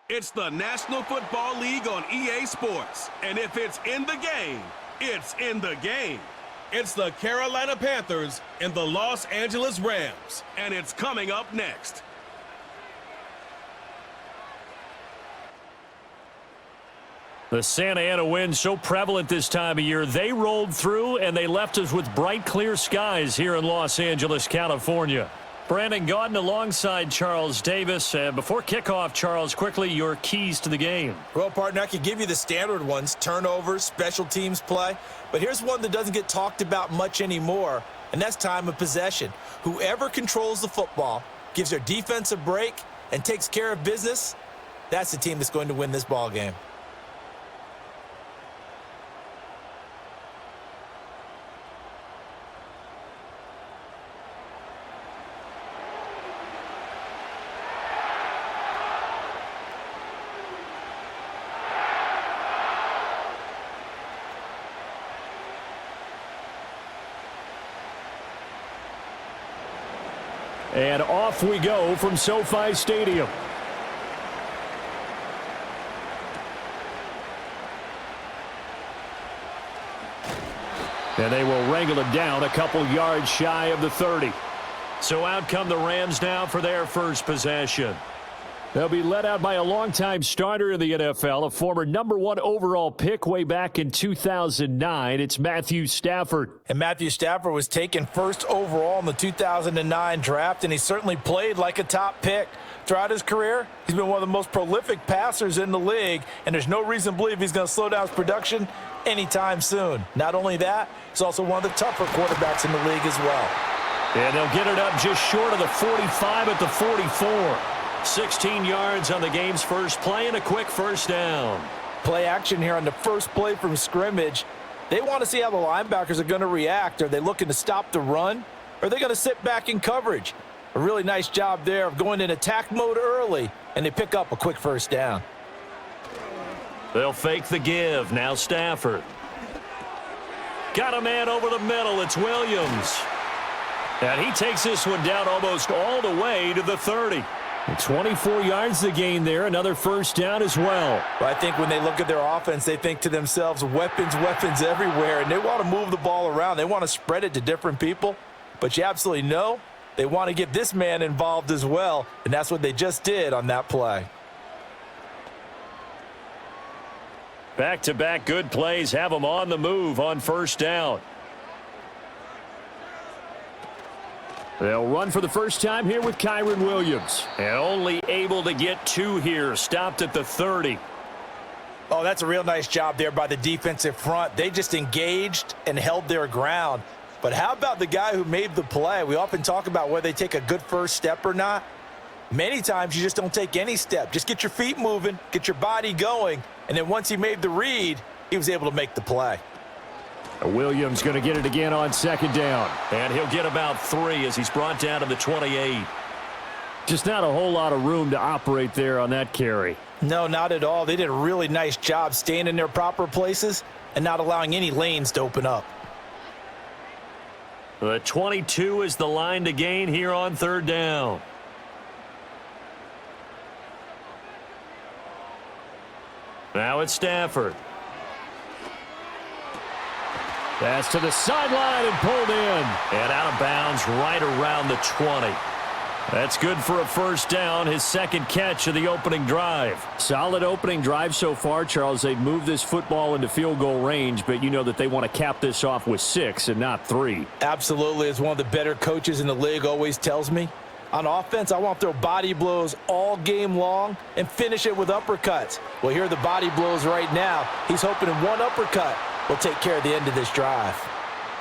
It's the National Football League on EA Sports. And if it's in the game, it's in the game. It's the Carolina Panthers and the Los Angeles Rams. And it's coming up next. The Santa Ana wind so prevalent this time of year. They rolled through and they left us with bright, clear skies here in Los Angeles, California. Brandon Gaudin alongside Charles Davis. Before kickoff, Charles, quickly your keys to the game. Well, partner, I can give you the standard ones, turnovers, special teams play. But here's one that doesn't get talked about much anymore, and that's time of possession. Whoever controls the football, gives their defense a break, and takes care of business, that's the team that's going to win this ball game. And off we go from SoFi Stadium. And they will wrangle it down a couple yards shy of the 30. So out come the Rams now for their first possession. They'll be led out by a longtime starter in the NFL, a former #1 overall pick way back in 2009. It's Matthew Stafford. And Matthew Stafford was taken first overall in the 2009 draft, and he certainly played like a top pick. Throughout his career, he's been one of the most prolific passers in the league, and there's no reason to believe he's going to slow down his production anytime soon. Not only that, he's also one of the tougher quarterbacks in the league as well. And they'll get it up just short of the 45 at the 44. 16 yards on the game's first play and a quick first down. Play action here on the first play from scrimmage. They want to see how the linebackers are going to react. Are they looking to stop the run? Or are they going to sit back in coverage? A really nice job there of going in attack mode early, and they pick up a quick first down. They'll fake the give. Now Stafford. Got a man over the middle. It's Williams. And he takes this one down almost all the way to the 30. 24 yards to gain there. Another first down as well. I think when they look at their offense, they think to themselves, weapons, weapons everywhere. And they want to move the ball around. They want to spread it to different people. But you absolutely know they want to get this man involved as well. And that's what they just did on that play. Back-to-back good plays have them on the move on first down. They'll run for the first time here with Kyren Williams. And only able to get 2 here. Stopped at the 30. Oh, that's a real nice job there by the defensive front. They just engaged and held their ground. But how about the guy who made the play? We often talk about whether they take a good first step or not. Many times you just don't take any step. Just get your feet moving, get your body going, and then once he made the read, he was able to make the play. Williams going to get it again on second down. And he'll get about 3 as he's brought down to the 28. Just not a whole lot of room to operate there on that carry. No, not at all. They did a really nice job staying in their proper places and not allowing any lanes to open up. The 22 is the line to gain here on third down. Now it's Stafford. Pass to the sideline and pulled in. And out of bounds right around the 20. That's good for a first down, his second catch of the opening drive. Solid opening drive so far, Charles. They've moved this football into field goal range, but you know that they want to cap this off with 6 and not 3. Absolutely. As one of the better coaches in the league always tells me, on offense, I want to throw body blows all game long and finish it with uppercuts. Well, here are the body blows right now. He's hoping in one uppercut will take care of the end of this drive.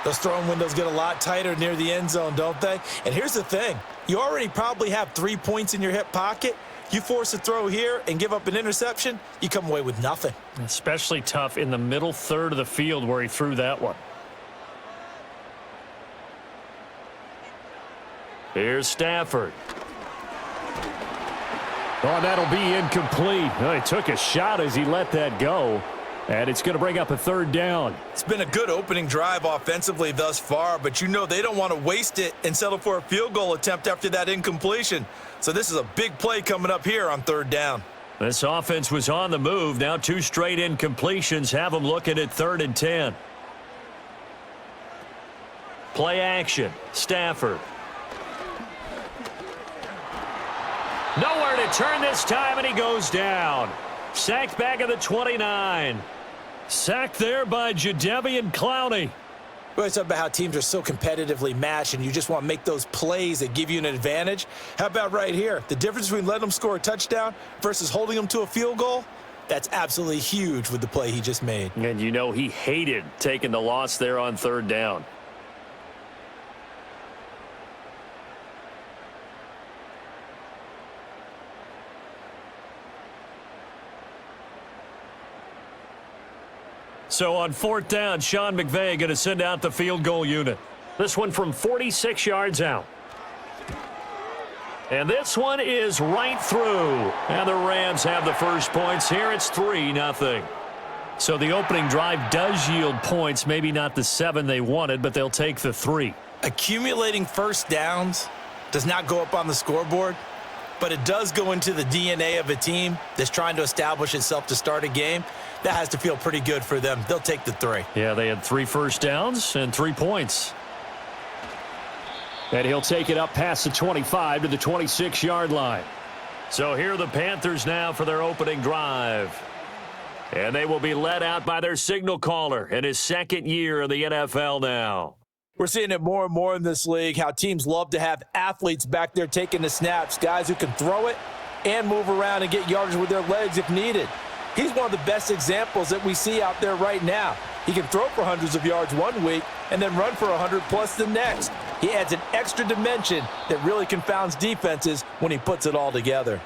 Those throwing windows get a lot tighter near the end zone, don't they? And here's the thing. You already probably have 3 points in your hip pocket. You force a throw here and give up an interception, you come away with nothing. Especially tough in the middle third of the field where he threw that one. Here's Stafford. Oh, that'll be incomplete. Oh, he took a shot as he let that go. And it's going to bring up a third down. It's been a good opening drive offensively thus far, but you know they don't want to waste it and settle for a field goal attempt after that incompletion. So this is a big play coming up here on third down. This offense was on the move. Now 2 straight incompletions have them looking at 3rd and 10. Play action. Stafford. Nowhere to turn this time, and he goes down. Sacked back at the 29. Sacked there by Jadeveon Clowney. We always talk about how teams are so competitively matched and you just want to make those plays that give you an advantage. How about right here? The difference between letting them score a touchdown versus holding them to a field goal, that's absolutely huge with the play he just made. And you know he hated taking the loss there on 3rd down. So on 4th down, Sean McVay going to send out the field goal unit. This one from 46 yards out. And this one is right through. And the Rams have the first points here. It's 3-0. So the opening drive does yield points. Maybe not the 7 they wanted, but they'll take the 3. Accumulating first downs does not go up on the scoreboard, but it does go into the DNA of a team that's trying to establish itself to start a game. That has to feel pretty good for them. They'll take the 3. Yeah, they had 3 first downs and 3 points. And he'll take it up past the 25 to the 26-yard line. So here are the Panthers now for their opening drive. And they will be led out by their signal caller in his 2nd year in the NFL now. We're seeing it more and more in this league, how teams love to have athletes back there taking the snaps, guys who can throw it and move around and get yardage with their legs if needed. He's one of the best examples that we see out there right now. He can throw for hundreds of yards one week and then run for 100+ the next. He adds an extra dimension that really confounds defenses when he puts it all together.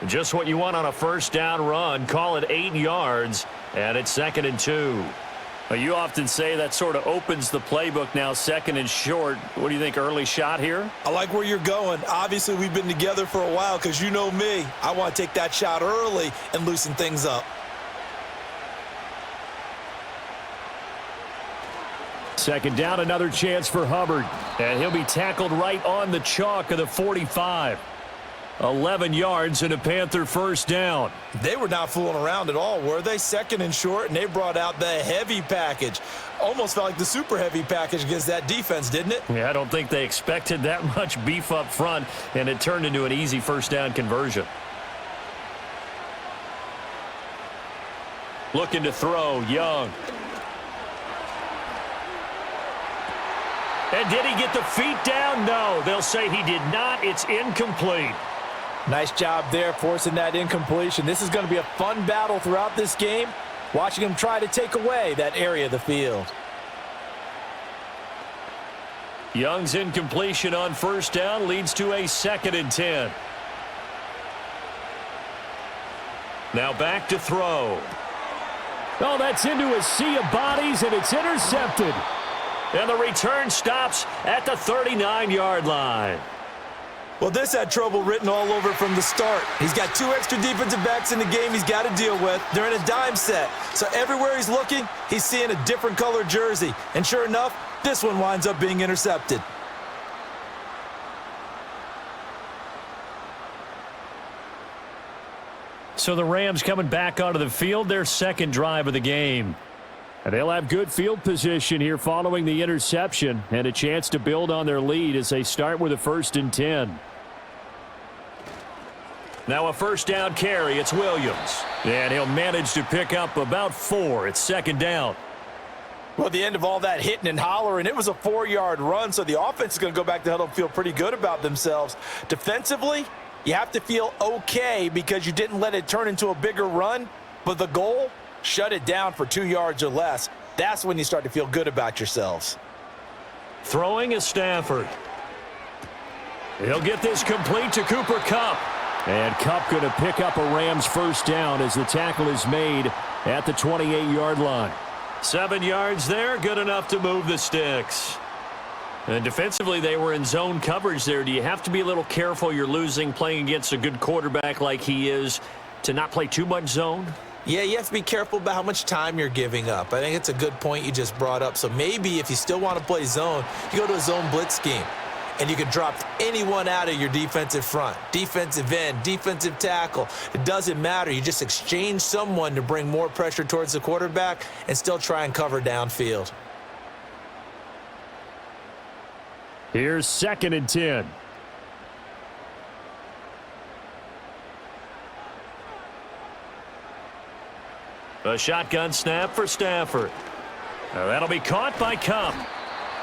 Just what you want on a first down run. Call it 8 yards, and it's 2nd and 2. You often say that sort of opens the playbook now, 2nd and short. What do you think, early shot here? I like where you're going. Obviously, we've been together for a while because you know me. I want to take that shot early and loosen things up. 2nd down, another chance for Hubbard. And he'll be tackled right on the chalk of the 45. 11 yards and a Panther first down. They were not fooling around at all, were they? 2nd and short, and they brought out the heavy package. Almost felt like the super heavy package against that defense, didn't it? Yeah, I don't think they expected that much beef up front, and it turned into an easy first down conversion. Looking to throw, Young. And did he get the feet down? No, they'll say he did not. It's incomplete. Nice job there forcing that incompletion. This is going to be a fun battle throughout this game, watching him try to take away that area of the field. Young's incompletion on first down leads to a 2nd and 10. Now back to throw. Oh, that's into a sea of bodies, and it's intercepted. And the return stops at the 39-yard line. Well, this had trouble written all over from the start. He's got 2 extra defensive backs in the game he's got to deal with. They're in a dime set. So everywhere he's looking, he's seeing a different color jersey. And sure enough, this one winds up being intercepted. So the Rams coming back onto the field, their 2nd drive of the game. And they'll have good field position here following the interception and a chance to build on their lead as they start with a 1st and 10. Now a first down carry. It's Williams. And he'll manage to pick up about 4. It's 2nd down. Well, at the end of all that hitting and hollering, it was a 4-yard run, so the offense is going to go back to huddle and feel pretty good about themselves. Defensively, you have to feel okay because you didn't let it turn into a bigger run, but the goal, shut it down for 2 yards or less. That's when you start to feel good about yourselves. Throwing is Stafford. He'll get this complete to Cooper Kupp. And Kupp going to pick up a Rams first down as the tackle is made at the 28-yard line. 7 yards there, good enough to move the sticks. And defensively, they were in zone coverage there. Do you have to be a little careful you're losing playing against a good quarterback like he is to not play too much zone? Yeah, you have to be careful about how much time you're giving up. I think it's a good point you just brought up. So maybe if you still want to play zone, you go to a zone blitz scheme. and you can drop anyone out of your defensive front, defensive end, defensive tackle. It doesn't matter. You just exchange someone to bring more pressure towards the quarterback and still try and cover downfield. Here's 2nd and 10. A shotgun snap for Stafford. Now that'll be caught by Cup.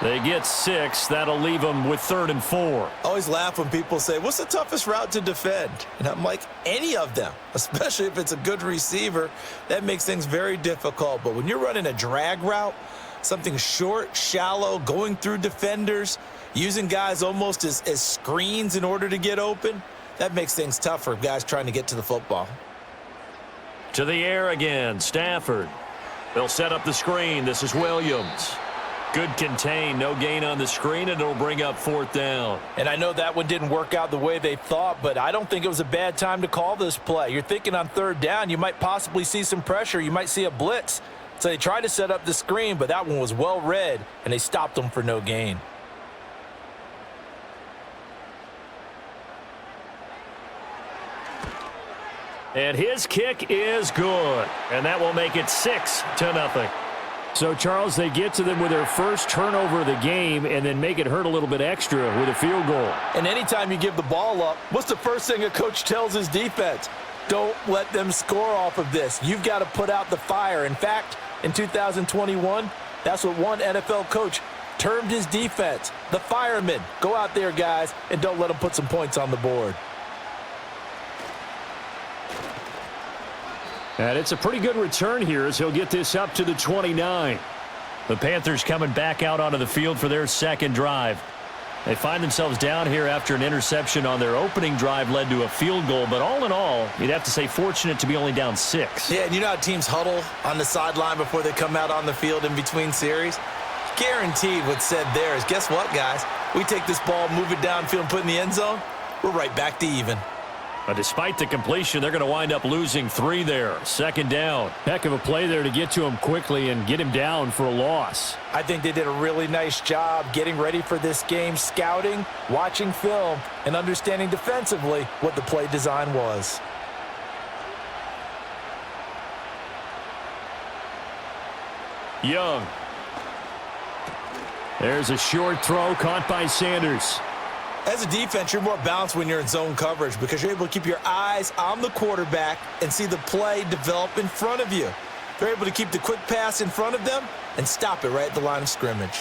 They get 6. That'll leave them with 3rd and 4. I always laugh when people say, what's the toughest route to defend? And I'm like, any of them, especially if it's a good receiver. That makes things very difficult. But when you're running a drag route, something short, shallow, going through defenders, using guys almost as screens in order to get open, that makes things tough for guys trying to get to the football. To the air again, Stafford. They'll set up the screen. This is Williams. Good contain, no gain on the screen, and it'll bring up 4th down. And I know that one didn't work out the way they thought, but I don't think it was a bad time to call this play. You're thinking on 3rd down, you might possibly see some pressure. You might see a blitz. So they tried to set up the screen, but that one was well read, and they stopped them for no gain. And his kick is good. And that will make it 6-0. So, Charles, they get to them with their first turnover of the game and then make it hurt a little bit extra with a field goal. And anytime you give the ball up, what's the first thing a coach tells his defense? Don't let them score off of this. You've got to put out the fire. In fact, in 2021, that's what one NFL coach termed his defense, the firemen. Go out there, guys, and don't let them put some points on the board. And it's a pretty good return here as he'll get this up to the 29. The Panthers coming back out onto the field for their 2nd drive. They find themselves down here after an interception on their opening drive led to a field goal. But all in all, you'd have to say fortunate to be only down 6. Yeah, and you know how teams huddle on the sideline before they come out on the field in between series? Guaranteed what's said there is, guess what, guys? We take this ball, move it downfield, and put it in the end zone, we're right back to even. But despite the completion, they're going to wind up losing 3 there. 2nd down. Heck of a play there to get to him quickly and get him down for a loss. I think they did a really nice job getting ready for this game, scouting, watching film, and understanding defensively what the play design was. Young. There's a short throw caught by Sanders. As a defense, you're more balanced when you're in zone coverage because you're able to keep your eyes on the quarterback and see the play develop in front of you. They're able to keep the quick pass in front of them and stop it right at the line of scrimmage.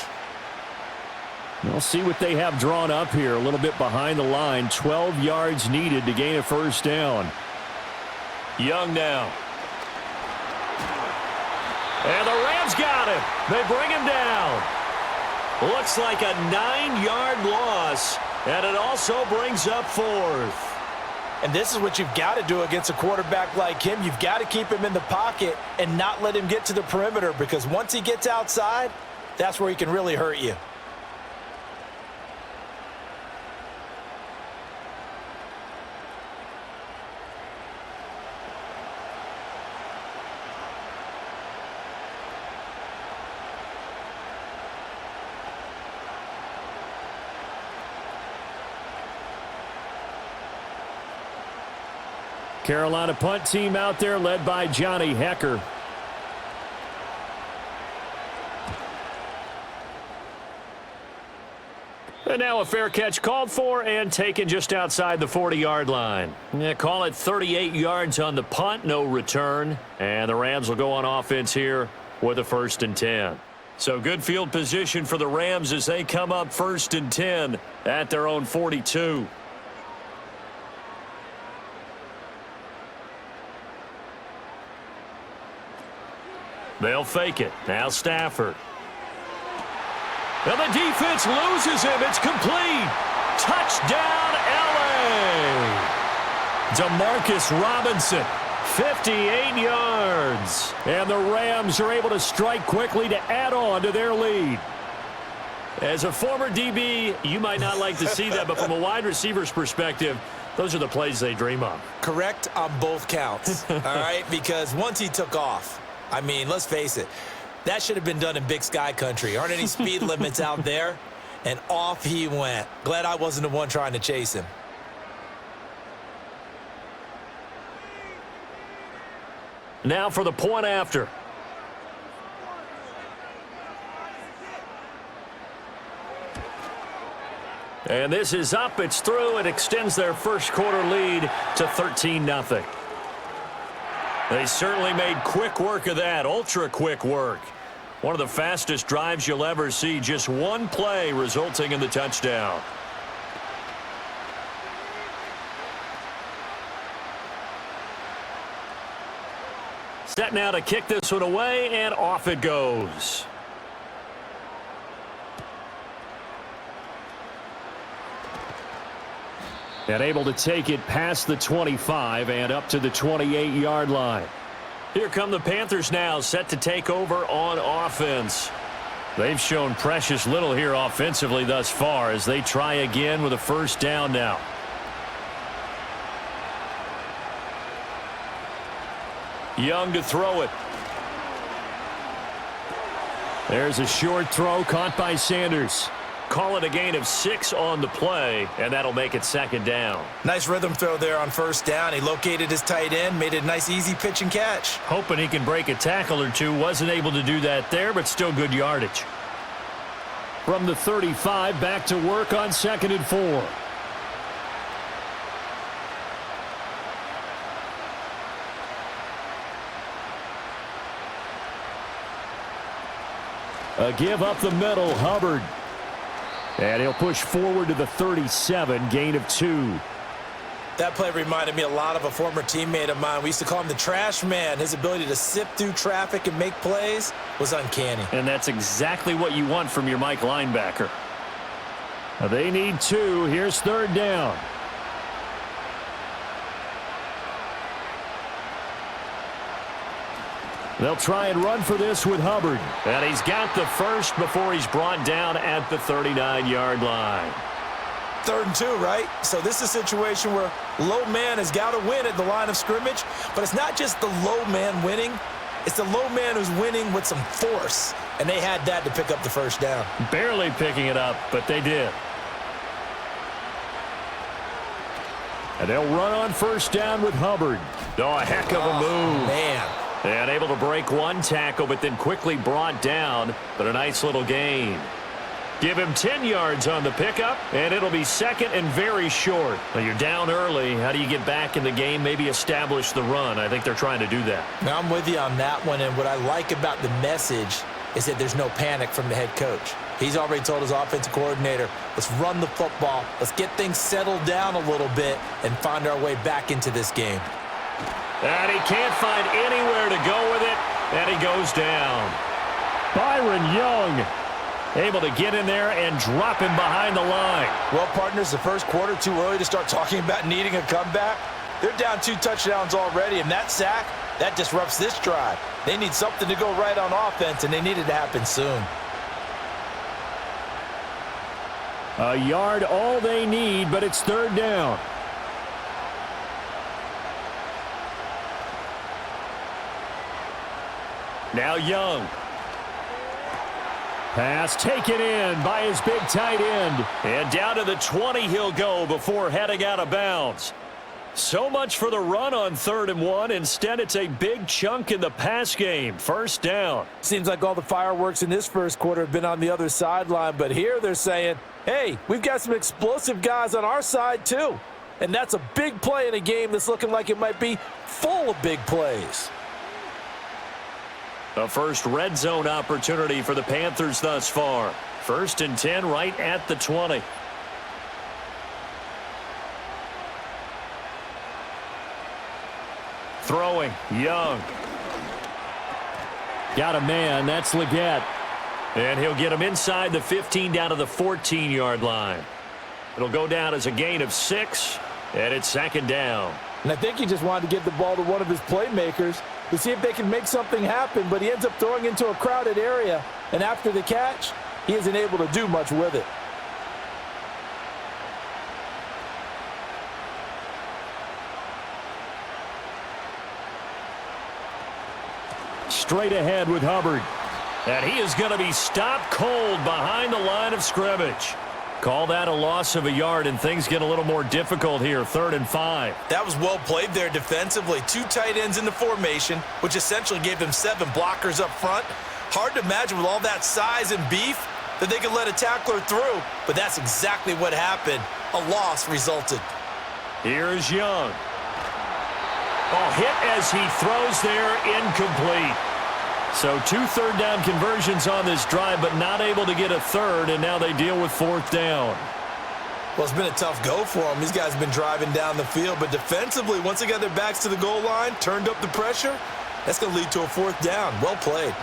We'll see what they have drawn up here a little bit behind the line. 12 yards needed to gain a 1st down. Young now. And the Rams got him. They bring him down. Looks like a 9-yard loss. And it also brings up 4th. And this is what you've got to do against a quarterback like him. You've got to keep him in the pocket and not let him get to the perimeter because once he gets outside, that's where he can really hurt you. Carolina punt team out there led by Johnny Hecker. And now a fair catch called for and taken just outside the 40-yard line. Yeah, call it 38 yards on the punt, no return. And the Rams will go on offense here with a 1st and 10. So good field position for the Rams as they come up 1st and 10 at their own 42. They'll fake it. Now Stafford. And the defense loses him. It's complete. Touchdown, L.A. Demarcus Robinson, 58 yards. And the Rams are able to strike quickly to add on to their lead. As a former DB, you might not like to see that, but from a wide receiver's perspective, those are the plays they dream of. Correct on both counts, all right? Because once he took off, I mean, let's face it, that should have been done in Big Sky Country. Aren't any speed limits out there? And off he went. Glad I wasn't the one trying to chase him. Now for the point after. And this is up. It's through. It extends their first quarter lead to 13-0. They certainly made quick work of that. Ultra quick work. One of the fastest drives you'll ever see. Just one play resulting in the touchdown. Set now to kick this one away, and off it goes. And able to take it past the 25 and up to the 28-yard line. Here come the Panthers now, set to take over on offense. They've shown precious little here offensively thus far as they try again with a first down now. Young to throw it. There's a short throw caught by Sanders. Call it a gain of 6 on the play, and that'll make it second down. Nice rhythm throw there on first down. He located his tight end, made it a nice easy pitch and catch. Hoping he can break a tackle or two. Wasn't able to do that there, but still good yardage. From the 35, back to work on 2nd and 4. A give up the middle, Hubbard. And he'll push forward to the 37, gain of 2. That play reminded me a lot of a former teammate of mine. We used to call him the trash man. His ability to sift through traffic and make plays was uncanny. And that's exactly what you want from your Mike linebacker. They need 2. Here's 3rd down. They'll try and run for this with Hubbard. And he's got the first before he's brought down at the 39-yard line. 3rd and 2, right? So this is a situation where low man has got to win at the line of scrimmage. But it's not just the low man winning. It's the low man who's winning with some force. And they had that to pick up the first down. Barely picking it up, but they did. And they'll run on first down with Hubbard. Oh, a heck of a move. Man. And able to break one tackle, but then quickly brought down. But a nice little gain. Give him 10 yards on the pickup, and it'll be 2nd and very short. Now you're down early. How do you get back in the game, maybe establish the run? I think they're trying to do that. Now I'm with you on that one, and what I like about the message is that there's no panic from the head coach. He's already told his offensive coordinator, let's run the football, let's get things settled down a little bit and find our way back into this game. And he can't find anywhere to go with it, and he goes down. Byron Young able to get in there and drop him behind the line. Well, partners, the first quarter, too early to start talking about needing a comeback. They're down 2 touchdowns already, and that sack, that disrupts this drive. They need something to go right on offense, and they need it to happen soon. A yard all they need, but it's 3rd down. Now Young. Pass taken in by his big tight end. And down to the 20 he'll go before heading out of bounds. So much for the run on 3rd and 1. Instead, it's a big chunk in the pass game. First down. Seems like all the fireworks in this first quarter have been on the other sideline. But here they're saying, hey, we've got some explosive guys on our side too. And that's a big play in a game that's looking like it might be full of big plays. The first red zone opportunity for the Panthers thus far. 1st and 10 right at the 20. Throwing, Young. Got a man, that's Leggett. And he'll get him inside the 15 down to the 14-yard line. It'll go down as a gain of 6, and it's 2nd down. And I think he just wanted to get the ball to one of his playmakers to see if they can make something happen, but he ends up throwing into a crowded area, and after the catch, he isn't able to do much with it. Straight ahead with Hubbard. And he is going to be stopped cold behind the line of scrimmage. Call that a loss of a yard, and things get a little more difficult here. 3rd and 5. That was well played there defensively. 2 tight ends in the formation, which essentially gave them 7 blockers up front. Hard to imagine with all that size and beef that they could let a tackler through, but that's exactly what happened. A loss resulted. Here's Young. Oh, hit as he throws there, incomplete. So 2 third-down conversions on this drive, but not able to get a third, and now they deal with 4th down. Well, it's been a tough go for them. These guys have been driving down the field, but defensively, once they got their backs to the goal line, turned up the pressure, that's going to lead to a 4th down. Well played.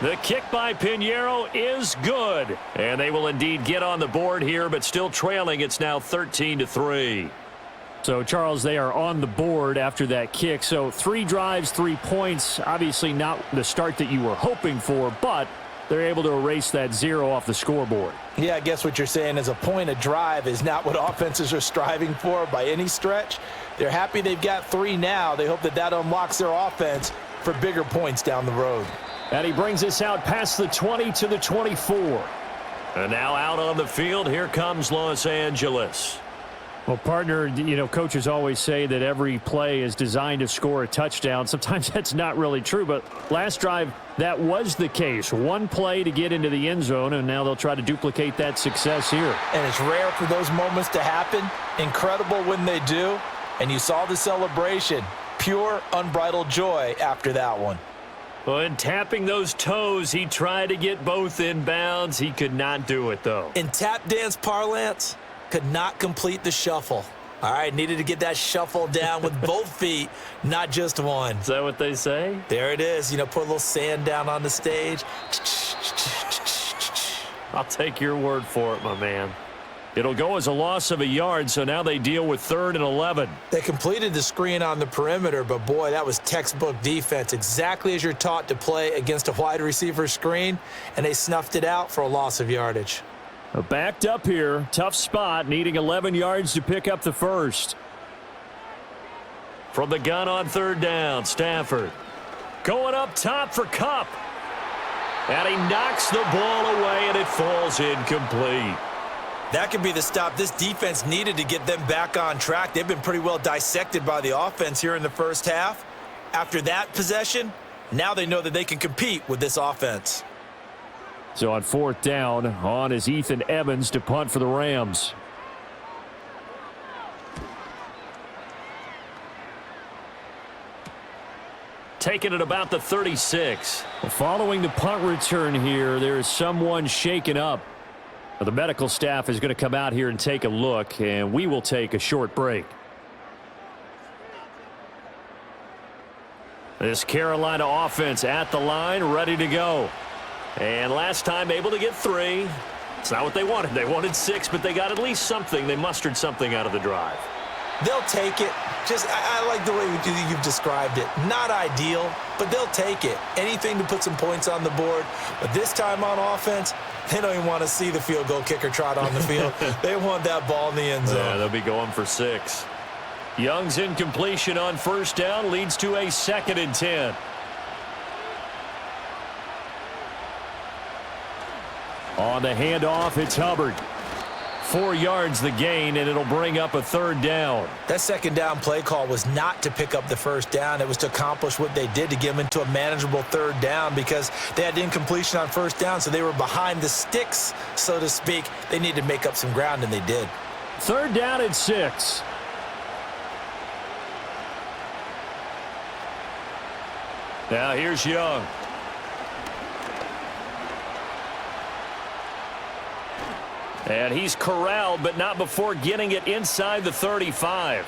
The kick by Pinheiro is good, and they will indeed get on the board here, but still trailing. It's now 13-3. So, Charles, they are on the board after that kick. So 3 drives, 3 points. Obviously not the start that you were hoping for, but they're able to erase that 0 off the scoreboard. Yeah, I guess what you're saying is a point a drive is not what offenses are striving for by any stretch. They're happy they've got 3 now. They hope that that unlocks their offense for bigger points down the road. And he brings us out past the 20 to the 24. And now out on the field, here comes Los Angeles. Well, partner, you know, coaches always say that every play is designed to score a touchdown. Sometimes that's not really true, but last drive, that was the case. 1 play to get into the end zone, and now they'll try to duplicate that success here. And it's rare for those moments to happen. Incredible when they do. And you saw the celebration. Pure, unbridled joy after that one. Well, in tapping those toes, he tried to get both in bounds. He could not do it, though. In tap dance parlance, could not complete the shuffle. All right, needed to get that shuffle down with both feet, not just one. Is that what they say? There it is. You know, put a little sand down on the stage. I'll take your word for it, my man. It'll go as a loss of a yard, so now they deal with 3rd and 11. They completed the screen on the perimeter, but boy, that was textbook defense. Exactly as you're taught to play against a wide receiver screen, and they snuffed it out for a loss of yardage. Backed up here, tough spot, needing 11 yards to pick up the first. From the gun on 3rd down, Stafford going up top for Kupp. And he knocks the ball away, and it falls incomplete. That could be the stop this defense needed to get them back on track. They've been pretty well dissected by the offense here in the first half. After that possession, now they know that they can compete with this offense. So on 4th down, on is Ethan Evans to punt for the Rams. Taking it about the 36. Following the punt return here, there is someone shaken up. The medical staff is going to come out here and take a look, and we will take a short break. This Carolina offense at the line, ready to go. And last time able to get 3. It's not what they wanted. They wanted 6, but they got at least something. They mustered something out of the drive. They'll take it. I like the way you've described it. Not ideal, but they'll take it. Anything to put some points on the board. But this time on offense, they don't even want to see the field goal kicker trot on the field. They want that ball in the end zone. Yeah, they'll be going for 6. Young's incompletion on 1st down leads to a 2nd and 10. On the handoff, it's Hubbard. 4 yards the gain, and it'll bring up a 3rd down. That 2nd down play call was not to pick up the 1st down. It was to accomplish what they did to get them into a manageable 3rd down because they had incompletion on 1st down, so they were behind the sticks, so to speak. They needed to make up some ground, and they did. 3rd down and 6. Now here's Young. And he's corralled, but not before getting it inside the 35.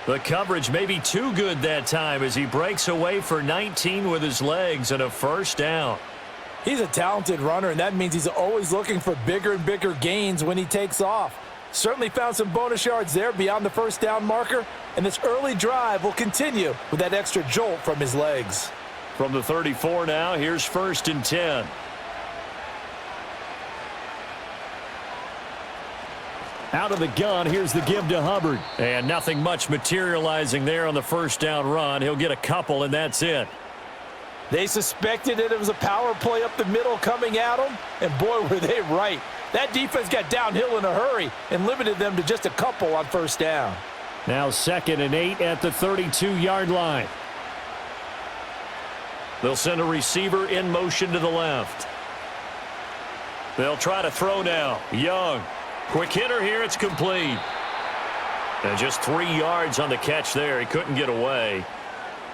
The coverage may be too good that time as he breaks away for 19 with his legs and a 1st down. He's a talented runner, and that means he's always looking for bigger and bigger gains when he takes off. Certainly found some bonus yards there beyond the 1st down marker, and this early drive will continue with that extra jolt from his legs. From the 34 now, here's 1st and 10. Out of the gun, here's the give to Hubbard. And nothing much materializing there on the 1st down run. He'll get a couple, and that's it. They suspected it was a power play up the middle coming at them, and boy, were they right. That defense got downhill in a hurry and limited them to just a couple on first down. Now 2nd and 8 at the 32-yard line. They'll send a receiver in motion to the left. They'll try to throw now. Young. Quick hitter here. It's complete. And just 3 yards on the catch there. He couldn't get away.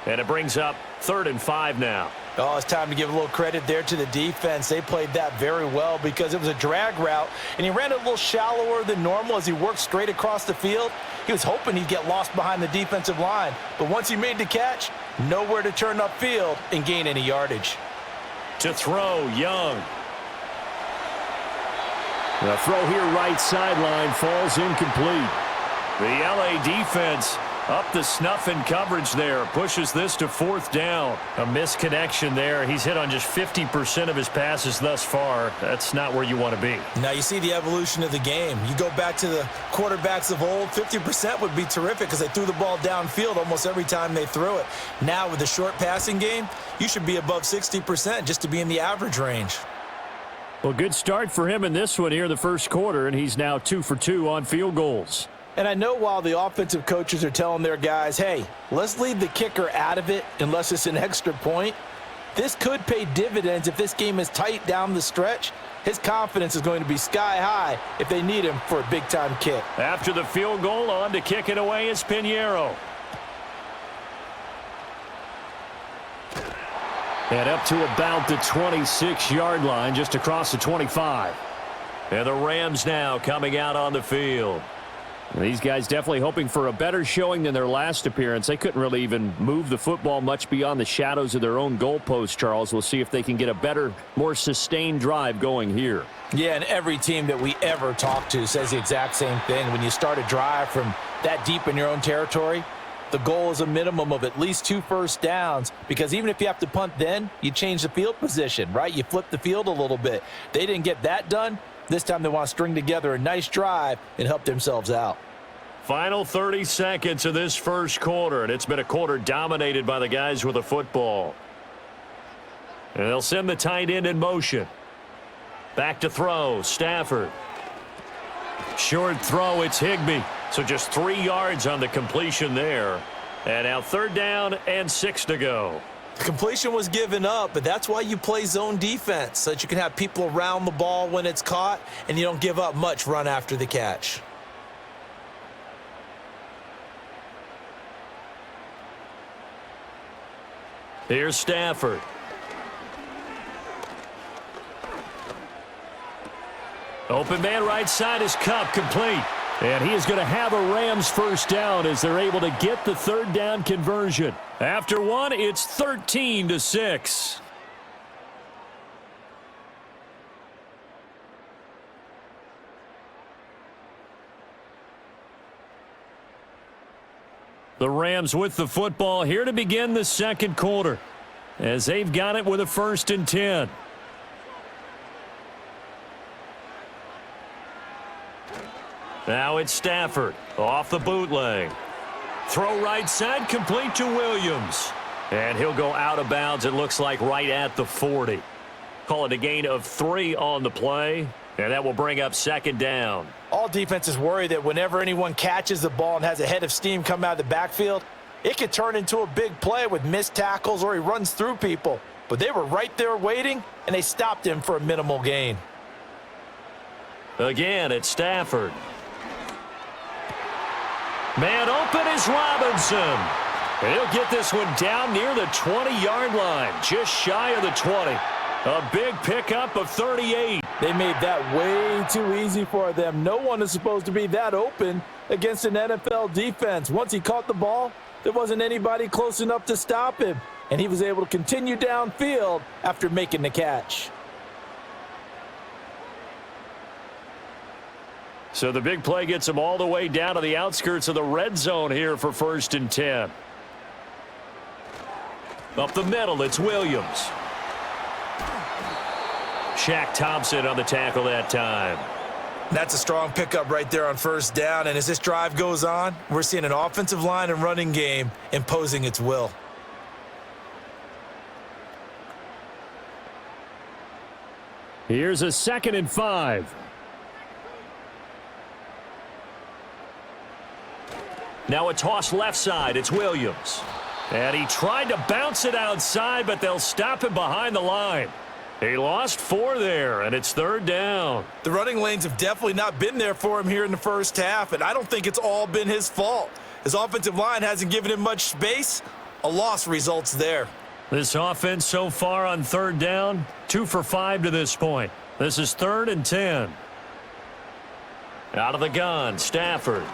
And it brings up 3rd and 5 now. Oh, it's time to give a little credit there to the defense. They played that very well because it was a drag route, and he ran a little shallower than normal as he worked straight across the field. He was hoping he'd get lost behind the defensive line, but once he made the catch, nowhere to turn upfield and gain any yardage. To throw, Young. The throw here right sideline falls incomplete. The LA defense up the snuff in coverage there. Pushes this to 4th down. A misconnection there. He's hit on just 50% of his passes thus far. That's not where you want to be. Now you see the evolution of the game. You go back to the quarterbacks of old, 50% would be terrific because they threw the ball downfield almost every time they threw it. Now with the short passing game, you should be above 60% just to be in the average range. Well, good start for him in this one here in the first quarter, and he's now 2 for 2 on field goals. And I know while the offensive coaches are telling their guys, hey, let's leave the kicker out of it unless it's an extra point, this could pay dividends if this game is tight down the stretch. His confidence is going to be sky high if they need him for a big-time kick. After the field goal, on to kick it away is Pinheiro. And up to about the 26-yard line, just across the 25. And the Rams now coming out on the field. These guys definitely hoping for a better showing than their last appearance. They couldn't really even move the football much beyond the shadows of their own goalpost, Charles. We'll see if they can get a better, more sustained drive going here. Yeah, and every team that we ever talk to says the exact same thing. When you start a drive from that deep in your own territory, the goal is a minimum of at least 2 first downs, because even if you have to punt then, you change the field position, right? You flip the field a little bit. They didn't get that done. This time they want to string together a nice drive and help themselves out. Final 30 seconds of this first quarter, and it's been a quarter dominated by the guys with the football. And they'll send the tight end in motion. Back to throw, Stafford. Short throw, it's Higbee. So just 3 yards on the completion there. And now 3rd down and 6 to go. The completion was given up, but that's why you play zone defense, so that you can have people around the ball when it's caught, and you don't give up much run after the catch. Here's Stafford. Open man right side is Cup, complete. And he is going to have a Rams first down as they're able to get the 3rd down conversion. After one, it's 13-6. The Rams with the football here to begin the second quarter, as they've got it with a 1st and 10. Now it's Stafford off the bootleg. Throw right side, complete to Williams. And he'll go out of bounds, it looks like, right at the 40. Call it a gain of 3 on the play, and that will bring up 2nd down. All defenses worry that whenever anyone catches the ball and has a head of steam come out of the backfield, it could turn into a big play with missed tackles or he runs through people. But they were right there waiting, and they stopped him for a minimal gain. Again, it's Stafford. Man open is Robinson. And he'll get this one down near the 20-yard line, just shy of the 20. A big pickup of 38. They made that way too easy for them. No one is supposed to be that open against an NFL defense. Once he caught the ball, there wasn't anybody close enough to stop him, and he was able to continue downfield after making the catch. So the big play gets him all the way down to the outskirts of the red zone here for 1st and 10. Up the middle, it's Williams. Shaq Thompson on the tackle that time. That's a strong pickup right there on 1st down, and as this drive goes on, we're seeing an offensive line and running game imposing its will. Here's a 2nd and 5. Now a toss left side. It's Williams. And he tried to bounce it outside, but they'll stop him behind the line. He lost 4 there, and it's 3rd down. The running lanes have definitely not been there for him here in the first half, and I don't think it's all been his fault. His offensive line hasn't given him much space. A loss results there. This offense so far on 3rd down, 2 for 5 to this point. This is 3rd and 10. Out of the gun, Stafford.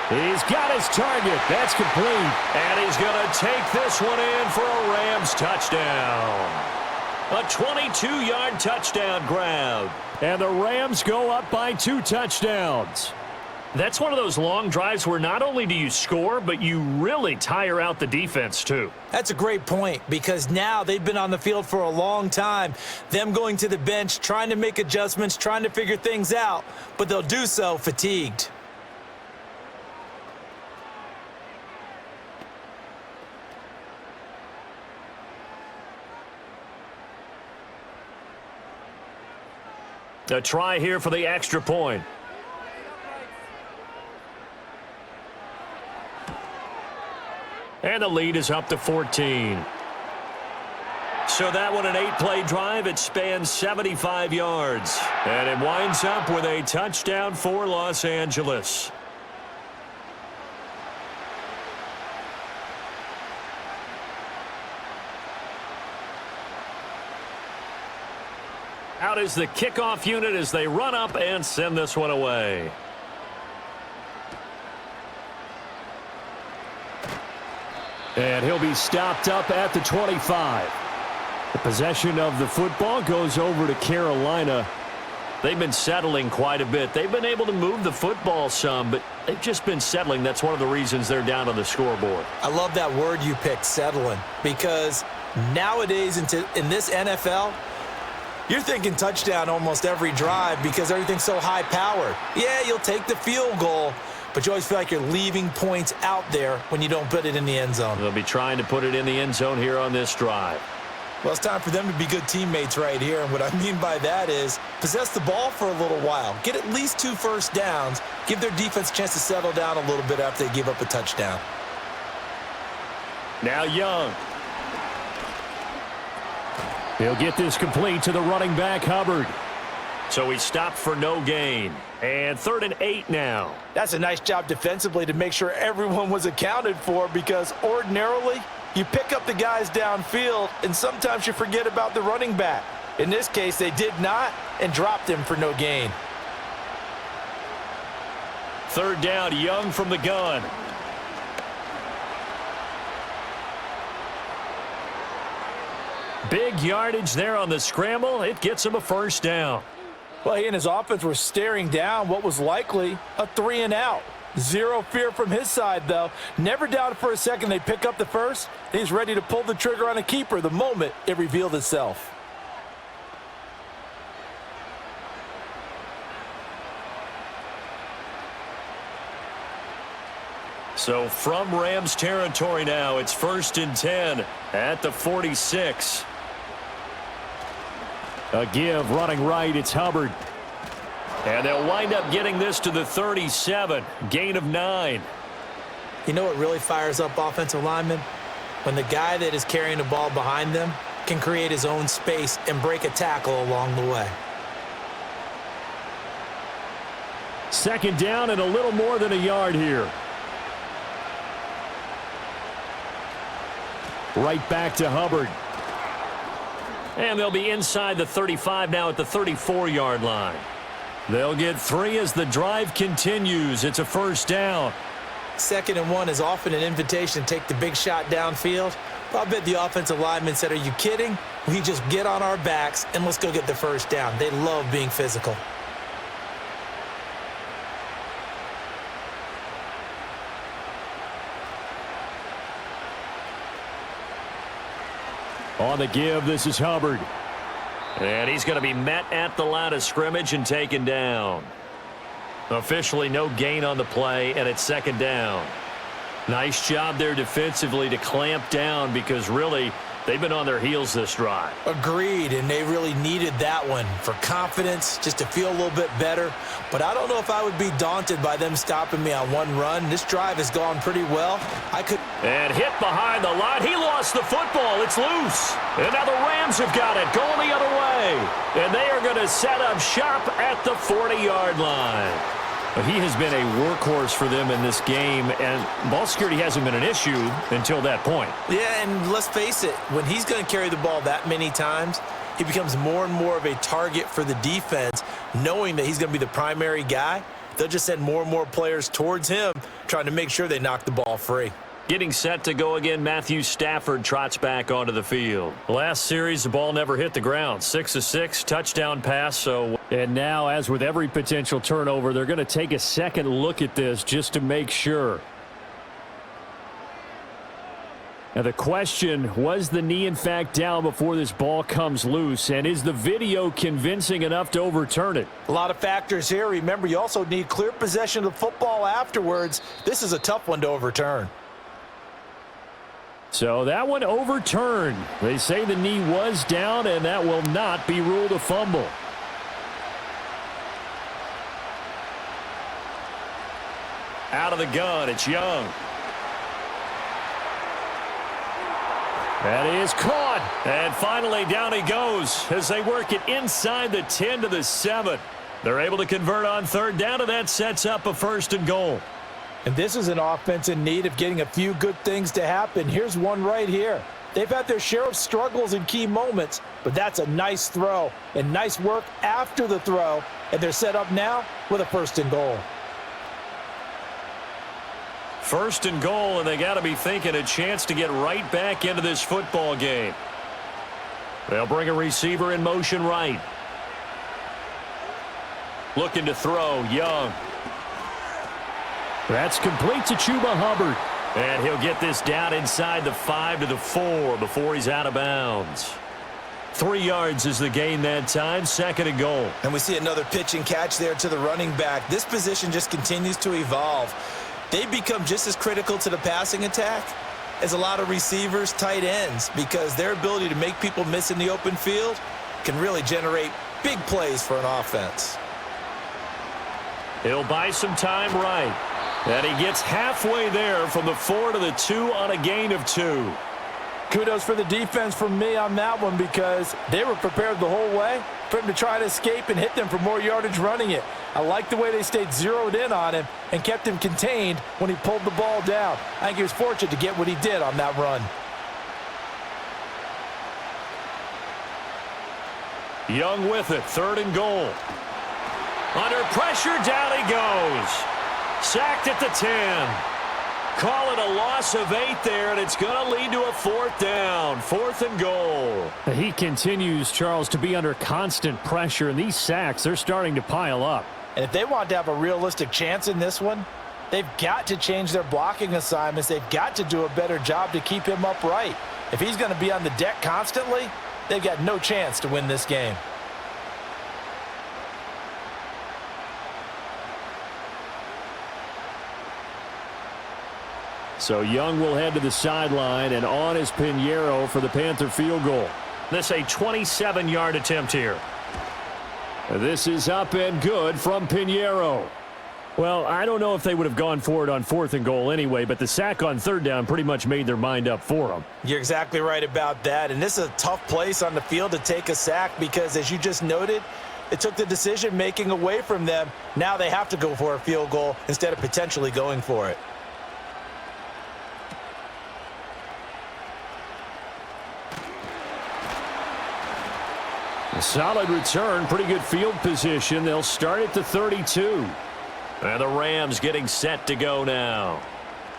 He's got his target. That's complete. And he's going to take this one in for a Rams touchdown. A 22-yard touchdown grab. And the Rams go up by 2 touchdowns. That's one of those long drives where not only do you score, but you really tire out the defense, too. That's a great point, because now they've been on the field for a long time. Them going to the bench, trying to make adjustments, trying to figure things out, but they'll do so fatigued. A try here for the extra point. And the lead is up to 14. So that one, an 8-play drive. It spans 75 yards. And it winds up with a touchdown for Los Angeles. Out is the kickoff unit as they run up and send this one away. And he'll be stopped up at the 25. The possession of the football goes over to Carolina. They've been settling quite a bit. They've been able to move the football some, but they've just been settling. That's one of the reasons they're down on the scoreboard. I love that word you picked, settling, because nowadays in this NFL, you're thinking touchdown almost every drive because everything's so high-powered. Yeah, you'll take the field goal, but you always feel like you're leaving points out there when you don't put it in the end zone. They'll be trying to put it in the end zone here on this drive. Well, it's time for them to be good teammates right here, and what I mean by that is possess the ball for a little while, get at least 2 first downs, give their defense a chance to settle down a little bit after they give up a touchdown. Now Young. He'll get this complete to the running back, Hubbard. So he stopped for no gain. And 3rd and 8 now. That's a nice job defensively to make sure everyone was accounted for, because ordinarily you pick up the guys downfield and sometimes you forget about the running back. In this case, they did not and dropped him for no gain. 3rd down, Young from the gun. Big yardage there on the scramble. It gets him a first down. Well, he and his offense were staring down what was likely a 3-and-out. Zero fear from his side, though. Never doubted for a second they'd pick up the first. He's ready to pull the trigger on a keeper the moment it revealed itself. So from Rams territory now, it's 1st and 10 at the 46. A give running right. It's Hubbard. And they'll wind up getting this to the 37. Gain of 9. You know what really fires up offensive linemen? When the guy that is carrying the ball behind them can create his own space and break a tackle along the way. 2nd down and a little more than a yard here. Right back to Hubbard. And they'll be inside the 35 now at the 34-yard line. They'll get 3 as the drive continues. It's a first down. 2nd and 1 is often an invitation to take the big shot downfield. But I bet the offensive lineman said, "Are you kidding? We just get on our backs and let's go get the first down." They love being physical. On the give, this is Hubbard. And he's going to be met at the line of scrimmage and taken down. Officially no gain on the play, and it's 2nd down. Nice job there defensively to clamp down, because really They've been on their heels this drive. Agreed, and they really needed that one for confidence, just to feel a little bit better. But I don't know if I would be daunted by them stopping me on one run. This drive has gone pretty well. And hit behind the line. He lost the football. It's loose. And now the Rams have got it, going the other way. And they are going to set up shop at the 40-yard line. He has been a workhorse for them in this game, and ball security hasn't been an issue until that point. Yeah, and let's face it, when he's going to carry the ball that many times, he becomes more and more of a target for the defense, knowing that he's going to be the primary guy. They'll just send more and more players towards him, trying to make sure they knock the ball free. Getting set to go again, Matthew Stafford trots back onto the field. Last series, the ball never hit the ground. 6 of 6, touchdown pass. And now, as with every potential turnover, they're going to take a second look at this just to make sure. Now the question, was the knee in fact down before this ball comes loose? And is the video convincing enough to overturn it? A lot of factors here. Remember, you also need clear possession of the football afterwards. This is a tough one to overturn. So that one overturned. They say the knee was down, and that will not be ruled a fumble. Out of the gun, it's Young. That is caught. And finally, down he goes as they work it inside the 10 to the 7. They're able to convert on third down, and that sets up a 1st and goal. And this is an offense in need of getting a few good things to happen. Here's one right here. They've had their share of struggles in key moments, but that's a nice throw and nice work after the throw. And they're set up now with a 1st and goal. 1st and goal, and they got to be thinking a chance to get right back into this football game. They'll bring a receiver in motion right. Looking to throw, Young. That's complete to Chuba Hubbard. And he'll get this down inside the 5 to the 4 before he's out of bounds. 3 yards is the gain that time, 2nd and goal. And we see another pitch and catch there to the running back. This position just continues to evolve. They become just as critical to the passing attack as a lot of receivers, tight ends, because their ability to make people miss in the open field can really generate big plays for an offense. He'll buy some time right. And he gets halfway there from the 4 to the 2 on a gain of 2. Kudos for the defense from me on that one, because they were prepared the whole way for him to try to escape and hit them for more yardage running it. I like the way they stayed zeroed in on him and kept him contained when he pulled the ball down. I think he was fortunate to get what he did on that run. Young with it, 3rd and goal. Under pressure, down he goes. Sacked at the 10. Call it a loss of 8 there, and it's going to lead to a 4th down. 4th and goal. He continues, Charles, to be under constant pressure, and these sacks, they're starting to pile up. And if they want to have a realistic chance in this one, they've got to change their blocking assignments. They've got to do a better job to keep him upright. If he's going to be on the deck constantly, they've got no chance to win this game. So Young will head to the sideline, and on is Pinheiro for the Panther field goal. This a 27-yard attempt here. This is up and good from Pinheiro. Well, I don't know if they would have gone for it on 4th and goal anyway, but the sack on 3rd down pretty much made their mind up for them. You're exactly right about that, and this is a tough place on the field to take a sack because, as you just noted, it took the decision-making away from them. Now they have to go for a field goal instead of potentially going for it. A solid return, pretty good field position. They'll start at the 32. And the Rams getting set to go now.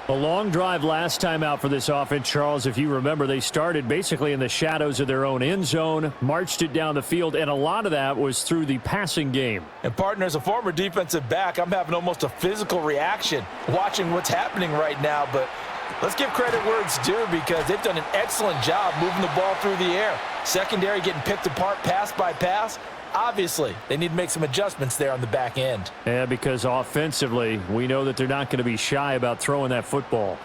A long drive last time out for this offense, Charles. If you remember, they started basically in the shadows of their own end zone, marched it down the field, and a lot of that was through the passing game. And, partner, as a former defensive back, I'm having almost a physical reaction watching what's happening right now. But let's give credit where it's due, because they've done an excellent job moving the ball through the air. Secondary getting picked apart pass by pass. Obviously, they need to make some adjustments there on the back end. Yeah, because offensively, we know that they're not going to be shy about throwing that football.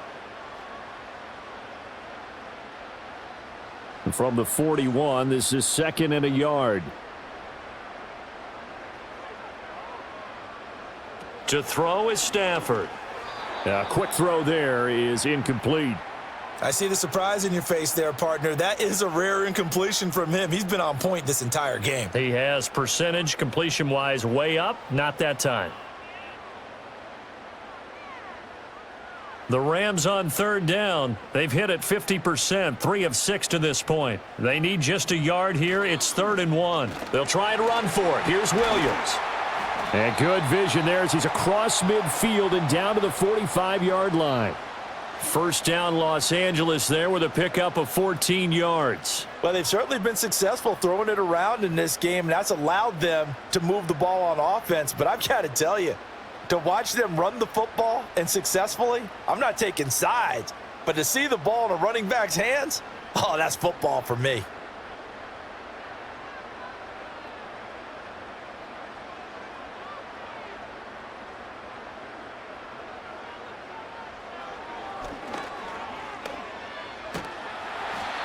From the 41, this is 2nd and a yard. To throw is Stafford. A quick throw there is incomplete. I see the surprise in your face there, partner. That is a rare incompletion from him. He's been on point this entire game. He has percentage completion-wise way up. Not that time. The Rams on 3rd down. They've hit it 50%, 3 of 6 to this point. They need just a yard here. It's 3rd and 1. They'll try and run for it. Here's Williams. And good vision there as he's across midfield and down to the 45-yard line. First down, Los Angeles there with a pickup of 14 yards. Well, they've certainly been successful throwing it around in this game, and that's allowed them to move the ball on offense. But I've got to tell you, to watch them run the football and successfully, I'm not taking sides, but to see the ball in a running back's hands, oh, that's football for me.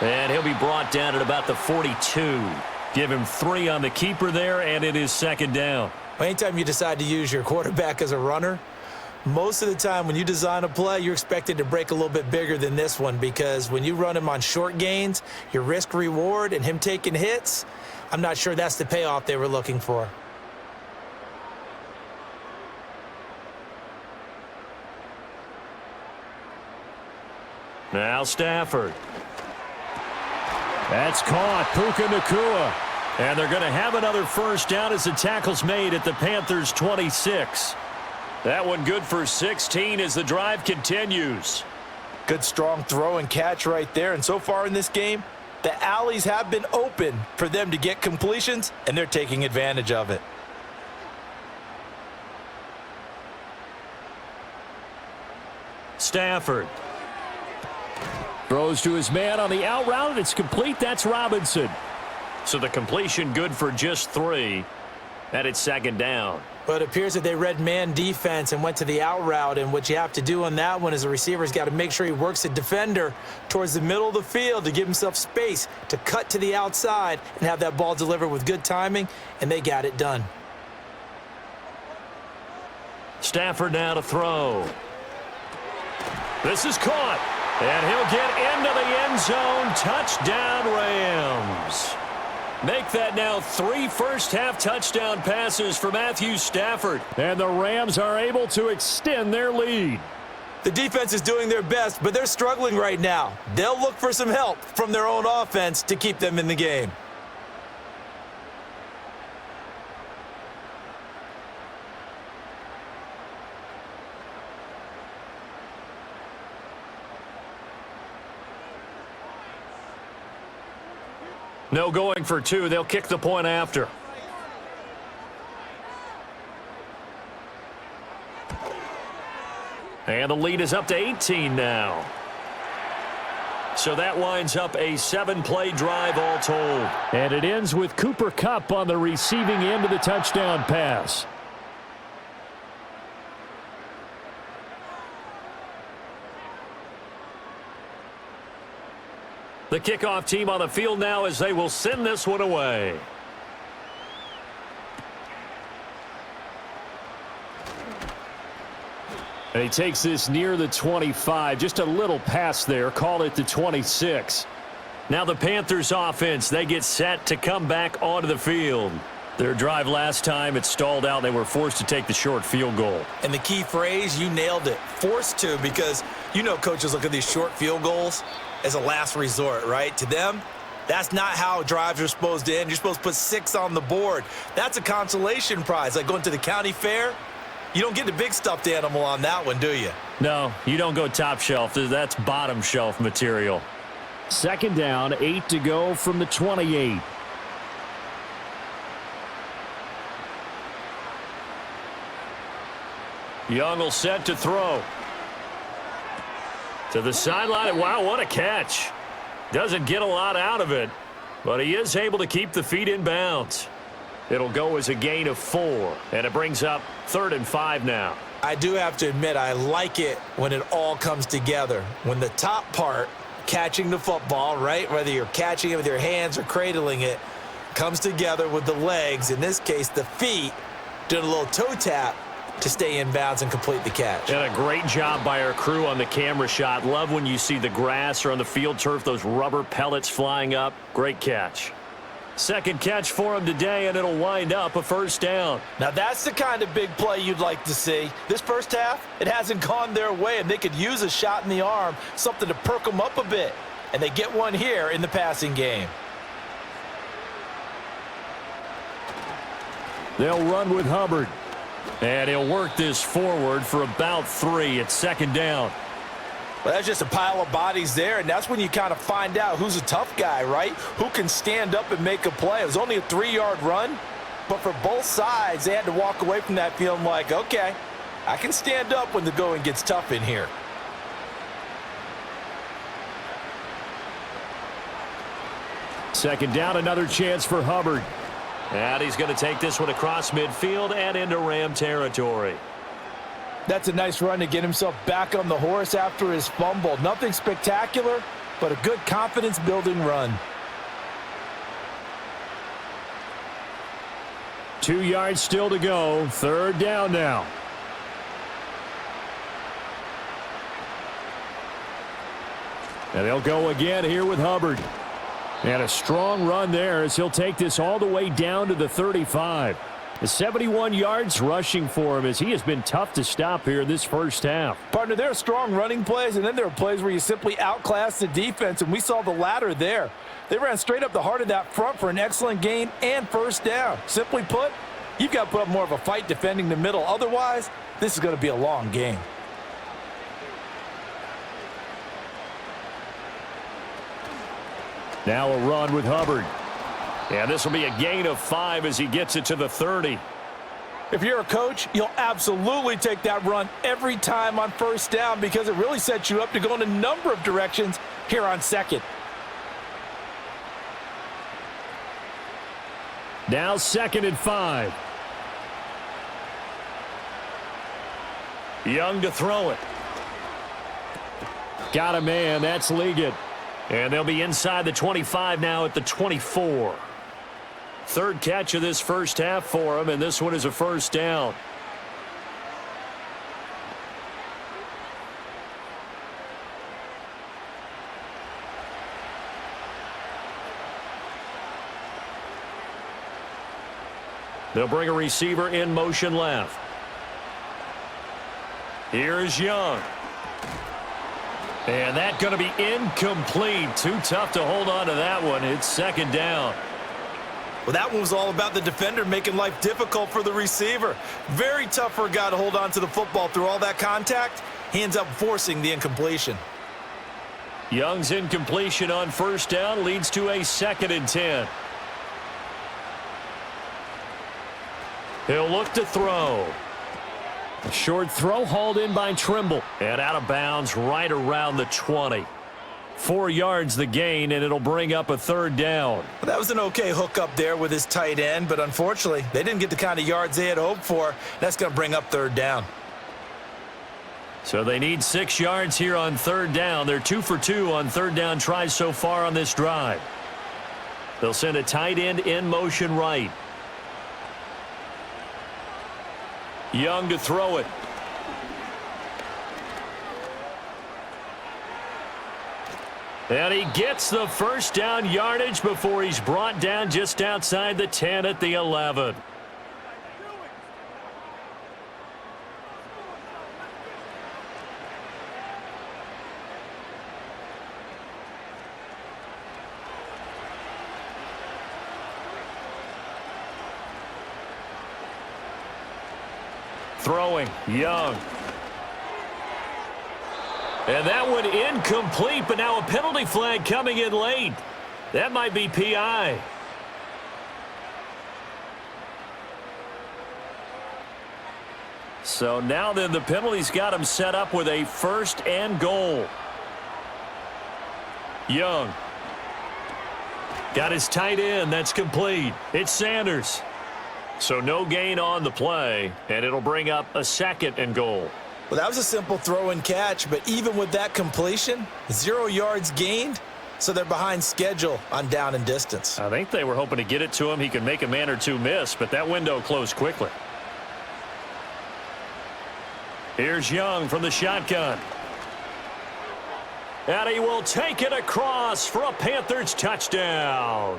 And he'll be brought down at about the 42. Give him 3 on the keeper there, and it is 2nd down. Anytime you decide to use your quarterback as a runner, most of the time when you design a play, you're expected to break a little bit bigger than this one, because when you run him on short gains, your risk-reward and him taking hits, I'm not sure that's the payoff they were looking for. Now Stafford. That's caught. Puka Nacua. And they're going to have another first down as the tackle's made at the Panthers' 26. That one good for 16 as the drive continues. Good strong throw and catch right there. And so far in this game, the alleys have been open for them to get completions, and they're taking advantage of it. Stafford. Throws to his man on the out route, and it's complete. That's Robinson. So the completion good for just 3. And it's 2nd down. Well, it appears that they read man defense and went to the out route, and what you have to do on that one is the receiver's got to make sure he works the defender towards the middle of the field to give himself space to cut to the outside and have that ball delivered with good timing, and they got it done. Stafford now to throw. This is caught. And he'll get into the end zone. Touchdown, Rams. Make that now 3 first-half touchdown passes for Matthew Stafford. And the Rams are able to extend their lead. The defense is doing their best, but they're struggling right now. They'll look for some help from their own offense to keep them in the game. No going for 2. They'll kick the point after. And the lead is up to 18 now. So that winds up a 7-play drive all told. And it ends with Cooper Kupp on the receiving end of the touchdown pass. The kickoff team on the field now as they will send this one away. And he takes this near the 25. Just a little pass there. Call it the 26. Now the Panthers offense, they get set to come back onto the field. Their drive last time, it stalled out. They were forced to take the short field goal. And the key phrase, you nailed it, forced to, because you know coaches look at these short field goals as a last resort, right? To them, that's not how drives are supposed to end. You're supposed to put 6 on the board. That's a consolation prize, like going to the county fair. You don't get the big stuffed animal on that one, do you? No, you don't go top shelf. That's bottom shelf material. 2nd down, 8 to go from the 28. Young will set to throw. To the sideline. Wow, what a catch. Doesn't get a lot out of it, but he is able to keep the feet in bounds. It'll go as a gain of 4, and it brings up 3rd and 5 now. I do have to admit, I like it when it all comes together. When the top part catching the football, right? Whether you're catching it with your hands or cradling it, comes together with the legs, in this case the feet, doing a little toe tap to stay in bounds and complete the catch. And a great job by our crew on the camera shot. Love when you see the grass or on the field turf, those rubber pellets flying up. Great catch. Second catch for him today, and it'll wind up a first down. Now that's the kind of big play you'd like to see. This first half, it hasn't gone their way, and they could use a shot in the arm, something to perk them up a bit. And they get one here in the passing game. They'll run with Hubbard. And he'll work this forward for about 3 at second down. Well, that's just a pile of bodies there, and that's when you kind of find out who's a tough guy, right? Who can stand up and make a play. It was only a 3-yard run, but for both sides, they had to walk away from that feeling like, okay, I can stand up when the going gets tough in here. Second down, another chance for Hubbard. And he's going to take this one across midfield and into Ram territory. That's a nice run to get himself back on the horse after his fumble. Nothing spectacular, but a good confidence-building run. 2 yards still to go. Third down now. And they'll go again here with Hubbard. And a strong run there as he'll take this all the way down to the 35. The 71 yards rushing for him as he has been tough to stop here this first half. Partner, there are strong running plays, and then there are plays where you simply outclass the defense, and we saw the latter there. They ran straight up the heart of that front for an excellent gain and first down. Simply put, you've got to put up more of a fight defending the middle. Otherwise, this is going to be a long game. Now a run with Hubbard. And this will be a gain of 5 as he gets it to the 30. If you're a coach, you'll absolutely take that run every time on first down because it really sets you up to go in a number of directions here on second. Now 2nd and 5. Young to throw it. Got a man. That's Ligon. And they'll be inside the 25 now at the 24. Third catch of this first half for him, and this one is a first down. They'll bring a receiver in motion left. Here's Young. And that's going to be incomplete. Too tough to hold on to that one. It's second down. Well, that one was all about the defender making life difficult for the receiver. Very tough for a guy to hold on to the football through all that contact. He ends up forcing the incompletion. Young's incompletion on first down leads to a 2nd and 10. He'll look to throw. A short throw hauled in by Trimble. And out of bounds right around the 20. 4 yards the gain, and it'll bring up a third down. Well, that was an okay hookup there with his tight end, but unfortunately, they didn't get the kind of yards they had hoped for. That's going to bring up third down. So they need 6 yards here on third down. They're 2 for 2 on third down tries so far on this drive. They'll send a tight end in motion right. Young to throw it. And he gets the first down yardage before he's brought down just outside the 10 at the 11. Throwing, Young. And that one incomplete, but now a penalty flag coming in late. That might be PI. So now then the penalty's got him set up with a 1st and goal. Young. Got his tight end. That's complete. It's Sanders. So no gain on the play, and it'll bring up a 2nd and goal. Well, that was a simple throw and catch, but even with that completion, 0 yards gained, so they're behind schedule on down and distance. I think they were hoping to get it to him. He could make a man or two miss, but that window closed quickly. Here's Young from the shotgun. And he will take it across for a Panthers touchdown.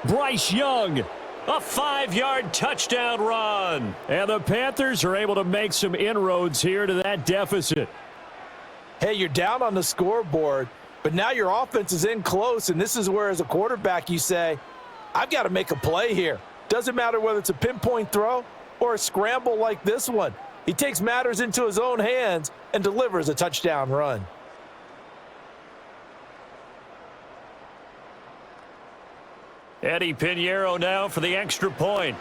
Bryce Young, a 5-yard touchdown run. And the Panthers are able to make some inroads here to that deficit. Hey, you're down on the scoreboard, but now your offense is in close, and this is where, as a quarterback, you say, I've got to make a play here. Doesn't matter whether it's a pinpoint throw or a scramble like this one. He takes matters into his own hands and delivers a touchdown run. Eddie Pinheiro now for the extra point.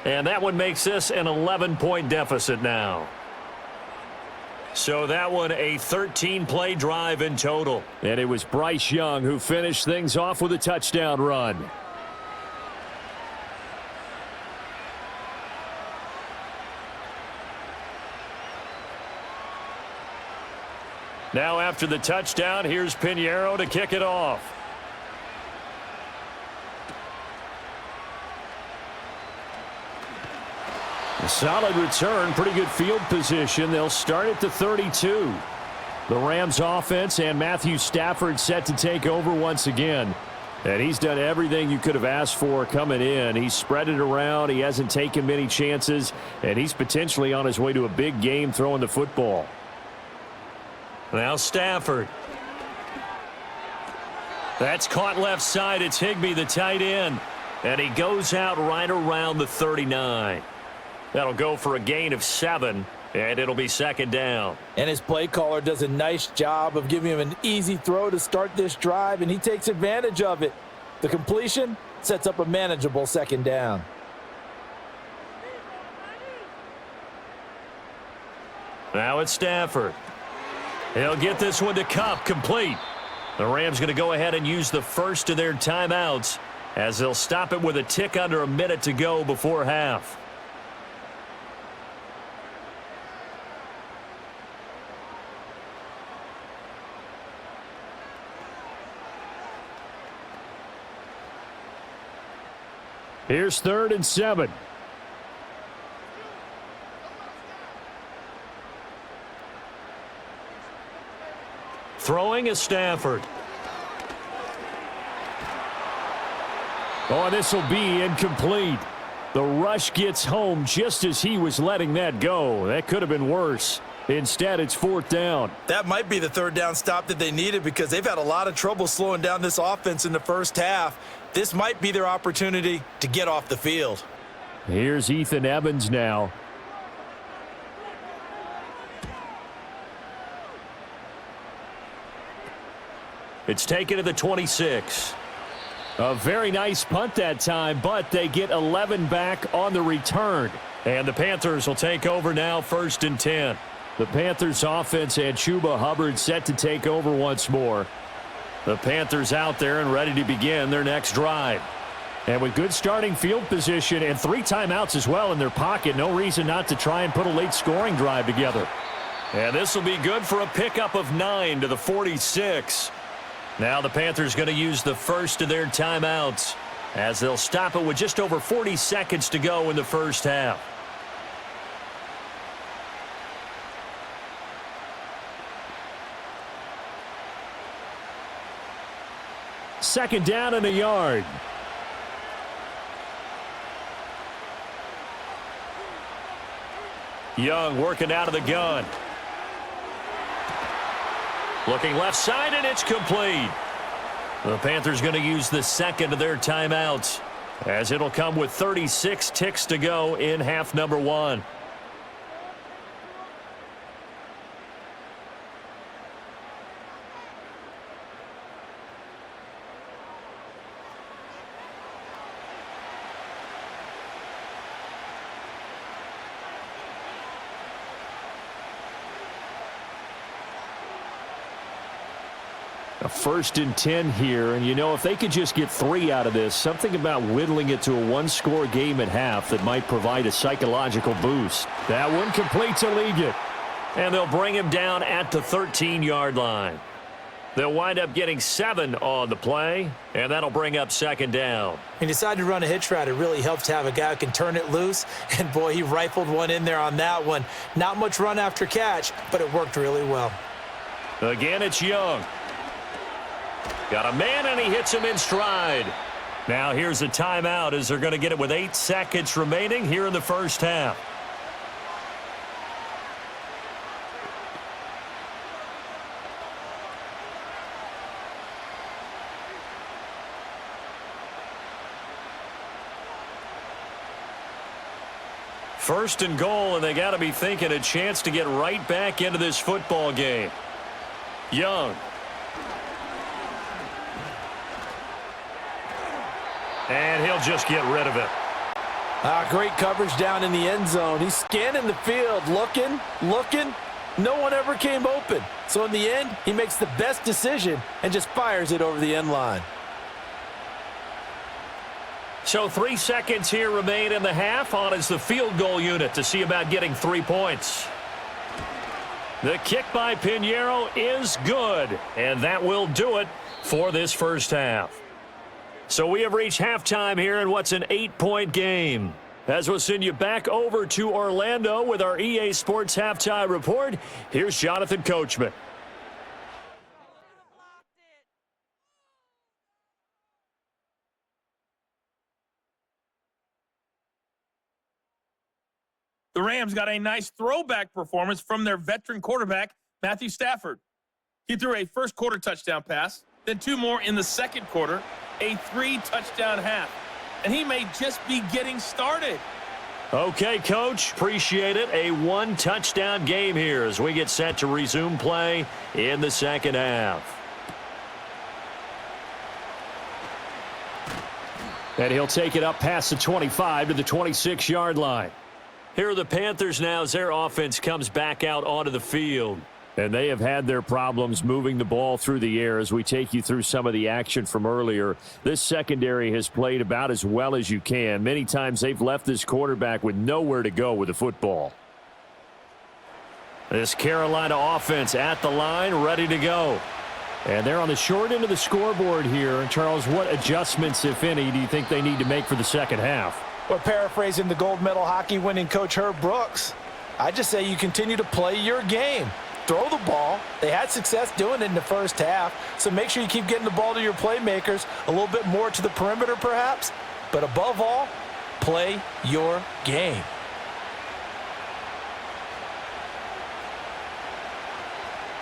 And that one makes this an 11-point deficit now. So that one a 13-play drive in total. And it was Bryce Young who finished things off with a touchdown run. Now after the touchdown, here's Pinheiro to kick it off. A solid return, pretty good field position. They'll start at the 32. The Rams offense and Matthew Stafford set to take over once again. And he's done everything you could have asked for coming in. He's spread it around. He hasn't taken many chances. And he's potentially on his way to a big game throwing the football. Now Stafford. That's caught left side. It's Higbee, the tight end. And he goes out right around the 39. That'll go for a gain of 7, and it'll be second down. And his play caller does a nice job of giving him an easy throw to start this drive, and he takes advantage of it. The completion sets up a manageable second down. Now it's Stafford. He'll get this one to Kupp, complete. The Rams going to go ahead and use the first of their timeouts as they'll stop it with a tick under a minute to go before half. Here's 3rd and 7. Throwing is Stafford. Oh, this will be incomplete. The rush gets home just as he was letting that go. That could have been worse. Instead, it's 4th down. That might be the 3rd down stop that they needed because they've had a lot of trouble slowing down this offense in the first half. This might be their opportunity to get off the field. Here's Ethan Evans now. It's taken to the 26. A very nice punt that time, but they get 11 back on the return. And the Panthers will take over now, 1st and 10. The Panthers offense and Chuba Hubbard set to take over once more. The Panthers out there and ready to begin their next drive. And with good starting field position and 3 timeouts as well in their pocket, no reason not to try and put a late scoring drive together. And this will be good for a pickup of 9 to the 46. Now the Panthers going to use the first of their timeouts as they'll stop it with just over 40 seconds to go in the first half. Second down and a yard. Young working out of the gun. Looking left side, and it's complete. The Panthers going to use the second of their timeouts as it'll come with 36 ticks to go in half number 1. A 1st and 10 here, and if they could just get 3 out of this, something about whittling it to a one-score game at half that might provide a psychological boost. That one complete to Ligon. And they'll bring him down at the 13-yard line. They'll wind up getting 7 on the play, and that'll bring up 2nd down. He decided to run a hitch route. It really helps to have a guy who can turn it loose, and boy, he rifled one in there on that one. Not much run after catch, but it worked really well. Again, it's Young. Got a man, and he hits him in stride. Now here's a timeout as they're going to get it with 8 seconds remaining here in the first half. First and goal, and they got to be thinking a chance to get right back into this football game. Young. And he'll just get rid of it. Great coverage down in the end zone. He's scanning the field, looking. No one ever came open. So in the end, he makes the best decision and just fires it over the end line. So 3 seconds here remain in the half. On is the field goal unit to see about getting 3 points. The kick by Pinheiro is good, and that will do it for this first half. So we have reached halftime here in what's an 8-point game. As we'll send you back over to Orlando with our EA Sports Halftime Report, here's Jonathan Coachman. The Rams got a nice throwback performance from their veteran quarterback, Matthew Stafford. He threw a first-quarter touchdown pass, then 2 more in the second quarter, a 3-touchdown half. And he may just be getting started. Okay, Coach. Appreciate it. A 1-touchdown game here as we get set to resume play in the second half. And he'll take it up past the 25 to the 26-yard line. Here are the Panthers now as their offense comes back out onto the field. And they have had their problems moving the ball through the air as we take you through some of the action from earlier. This secondary has played about as well as you can. Many times they've left this quarterback with nowhere to go with the football. This Carolina offense at the line, ready to go. And they're on the short end of the scoreboard here. And Charles, what adjustments, if any, do you think they need to make for the second half? Well, paraphrasing the gold medal hockey winning coach Herb Brooks, I just say you continue to play your game. Throw the ball. They had success doing it in the first half, so make sure you keep getting the ball to your playmakers, a little bit more to the perimeter perhaps, but above all, play your game.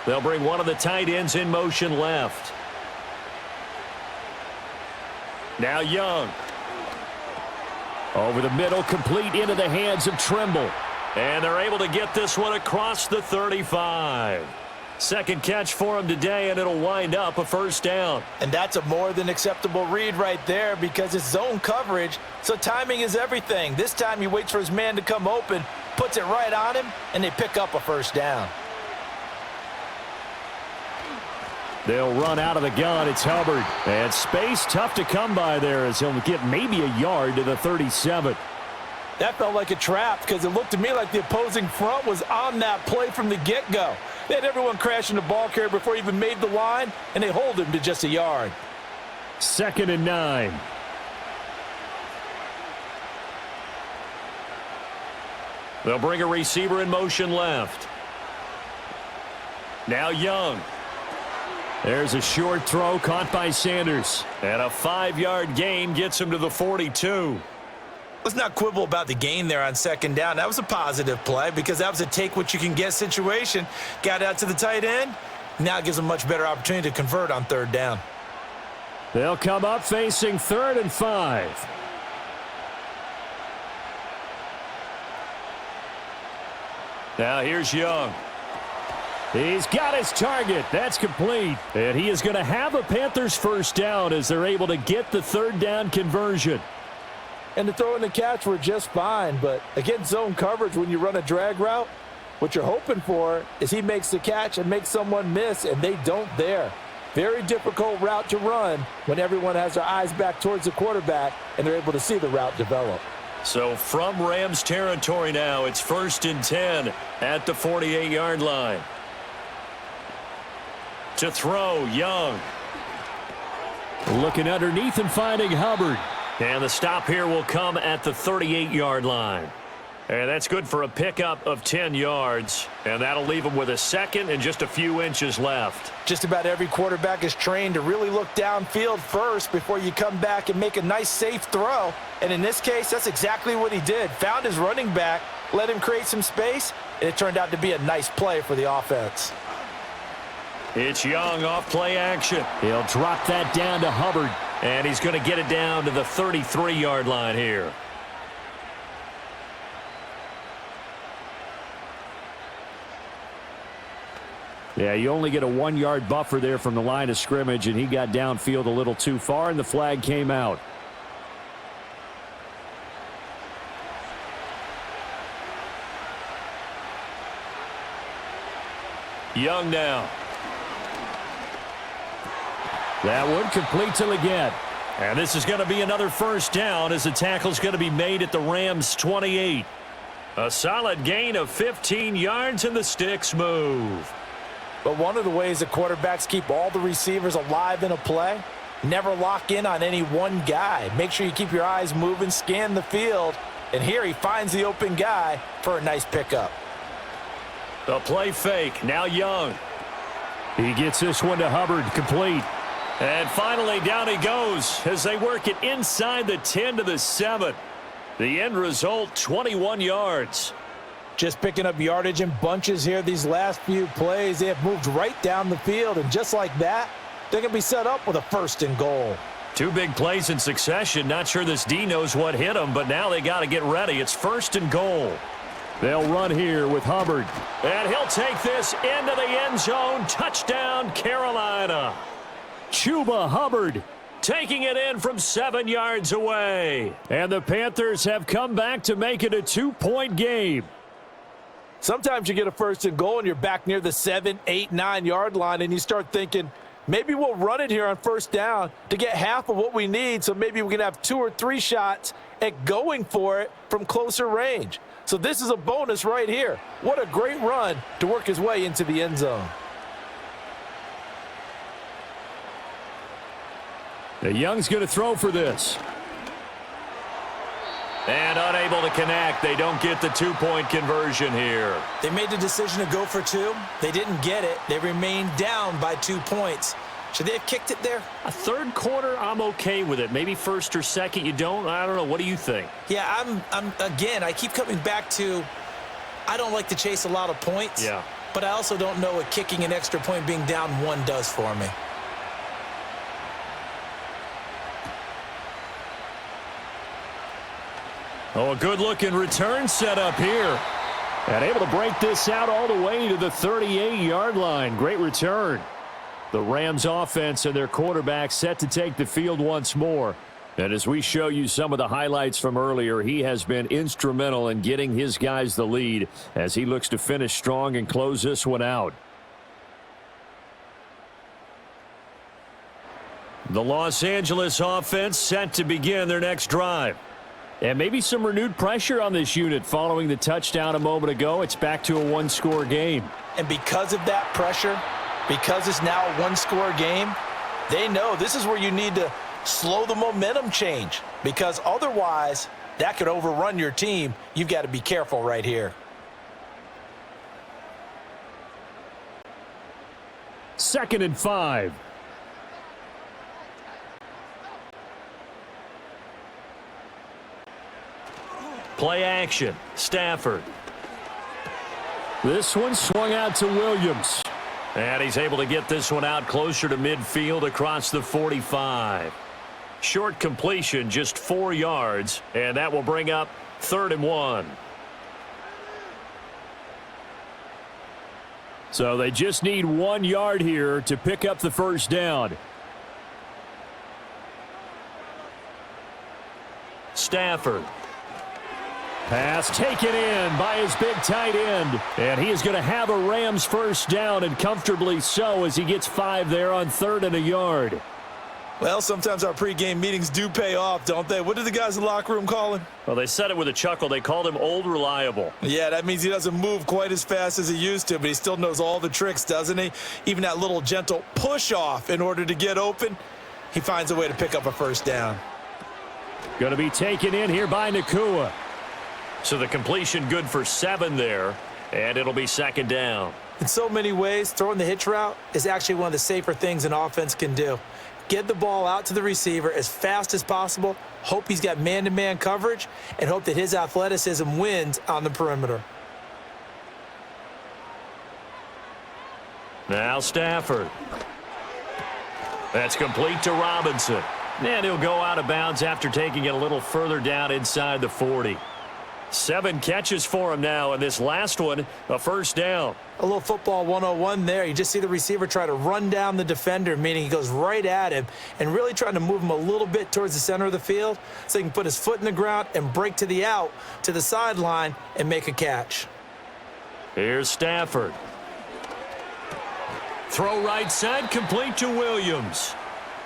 They'll bring one of the tight ends in motion left. Now Young. Over the middle, complete into the hands of Trimble. And they're able to get this one across the 35. Second catch for him today, and it'll wind up a first down. And that's a more than acceptable read right there because it's zone coverage, so timing is everything. This time he waits for his man to come open, puts it right on him, and they pick up a first down. They'll run out of the gun. It's Hubbard. And space tough to come by there as he'll get maybe a yard to the 37. That felt like a trap because it looked to me like the opposing front was on that play from the get-go. They had everyone crashing the ball carrier before he even made the line, and they hold him to just a yard. 2nd and 9. They'll bring a receiver in motion left. Now Young. There's a short throw caught by Sanders. And a 5-yard gain gets him to the 42. Let's not quibble about the gain there on second down. That was a positive play because that was a take-what-you-can-get situation. Got out to the tight end. Now it gives them a much better opportunity to convert on third down. They'll come up facing 3rd and 5. Now here's Young. He's got his target. That's complete. And he is going to have a Panthers first down as they're able to get the 3rd down conversion. And the throw and the catch were just fine. But against zone coverage, when you run a drag route, what you're hoping for is he makes the catch and makes someone miss, and they don't there. Very difficult route to run when everyone has their eyes back towards the quarterback and they're able to see the route develop. So from Rams territory now, it's 1st and 10 at the 48-yard line. To throw, Young. Looking underneath and finding Hubbard. And the stop here will come at the 38-yard line. And that's good for a pickup of 10 yards. And that'll leave him with a second and just a few inches left. Just about every quarterback is trained to really look downfield first before you come back and make a nice, safe throw. And in this case, that's exactly what he did. Found his running back, let him create some space, and it turned out to be a nice play for the offense. It's Young off play action. He'll drop that down to Hubbard. And he's going to get it down to the 33-yard line here. Yeah, you only get a 1-yard buffer there from the line of scrimmage, and he got downfield a little too far, and the flag came out. Young now. That one complete till again. And this is going to be another first down as the tackle's going to be made at the Rams' 28. A solid gain of 15 yards, and the sticks move. But one of the ways that quarterbacks keep all the receivers alive in a play, never lock in on any one guy. Make sure you keep your eyes moving, scan the field, and here he finds the open guy for a nice pickup. The play fake, now Young. He gets this one to Hubbard, complete. And finally down he goes as they work it inside the 10 to the 7. The end result, 21 yards. Just picking up yardage in bunches here these last few plays. They have moved right down the field, and just like that, they're going to be set up with a 1st and goal. 2 big plays in succession. Not sure this D knows what hit him, but now they got to get ready. It's 1st and goal. They'll run here with Hubbard. And he'll take this into the end zone. Touchdown, Carolina. Chuba Hubbard taking it in from 7 yards away. And the Panthers have come back to make it a 2-point game. Sometimes you get a 1st and goal and you're back near the 7, 8, 9-yard line, and you start thinking, maybe we'll run it here on 1st down to get half of what we need, so maybe we can have 2 or 3 shots at going for it from closer range. So this is a bonus right here. What a great run to work his way into the end zone. The Young's going to throw for this. And unable to connect. They don't get the 2-point conversion here. They made the decision to go for 2. They didn't get it. They remained down by 2 points. Should they have kicked it there? A third quarter, I'm okay with it. Maybe first or second, you don't. I don't know. What do you think? Yeah, again, I keep coming back to I don't like to chase a lot of points. Yeah. But I also don't know what kicking an extra point being down 1 does for me. Oh, a good-looking return set up here. And able to break this out all the way to the 38-yard line. Great return. The Rams offense and their quarterback set to take the field once more. And as we show you some of the highlights from earlier, he has been instrumental in getting his guys the lead as he looks to finish strong and close this one out. The Los Angeles offense set to begin their next drive. And maybe some renewed pressure on this unit following the touchdown a moment ago. It's back to a 1-score game. And because of that pressure, because it's now a 1-score game, they know this is where you need to slow the momentum change, because otherwise that could overrun your team. You've got to be careful right here. 2nd and 5. Play action. Stafford. This one swung out to Williams. And he's able to get this one out closer to midfield across the 45. Short completion, just 4 yards, and that will bring up 3rd and 1. So they just need 1 yard here to pick up the first down. Stafford. Pass taken in by his big tight end. And he is going to have a Rams first down, and comfortably so, as he gets 5 there on 3rd and a yard. Well, sometimes our pregame meetings do pay off, don't they? What did the guys in the locker room call him? Well, they said it with a chuckle. They called him Old Reliable. Yeah, that means he doesn't move quite as fast as he used to, but he still knows all the tricks, doesn't he? Even that little gentle push-off in order to get open, he finds a way to pick up a first down. Going to be taken in here by Nakua. So the completion good for 7 there, and it'll be 2nd down. In so many ways, throwing the hitch route is actually one of the safer things an offense can do. Get the ball out to the receiver as fast as possible, hope he's got man-to-man coverage, and hope that his athleticism wins on the perimeter. Now Stafford. That's complete to Robinson. And he'll go out of bounds after taking it a little further down inside the 40. 7 catches for him now, and this last one, a first down. A little football 101 there. You just see the receiver try to run down the defender, meaning he goes right at him and really trying to move him a little bit towards the center of the field so he can put his foot in the ground and break to the out, to the sideline, and make a catch. Here's Stafford. Throw right side, complete to Williams.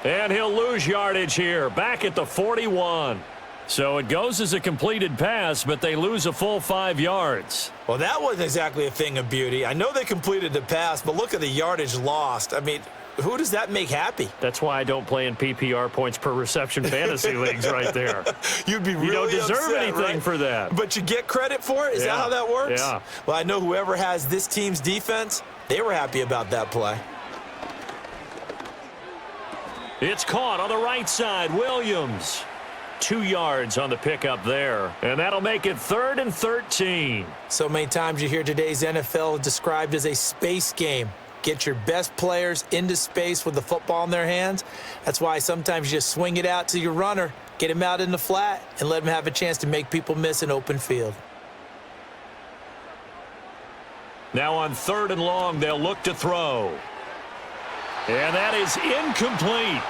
And he'll lose yardage here, back at the 41. So it goes as a completed pass, but they lose a full 5 yards. Well, that wasn't exactly a thing of beauty. I know they completed the pass, but look at the yardage lost. I mean, who does that make happy? That's why I don't play in PPR points per reception fantasy leagues right there. You'd be really You don't deserve upset, anything right? for that. But you get credit for it? Is that how that works? Yeah. Well, I know whoever has this team's defense, they were happy about that play. It's caught on the right side. Williams. 2 yards on the pickup there. And that'll make it 3rd and 13. So many times you hear today's NFL described as a space game. Get your best players into space with the football in their hands. That's why sometimes you just swing it out to your runner, get him out in the flat, and let him have a chance to make people miss an open field. Now on 3rd and long, they'll look to throw. And that is incomplete.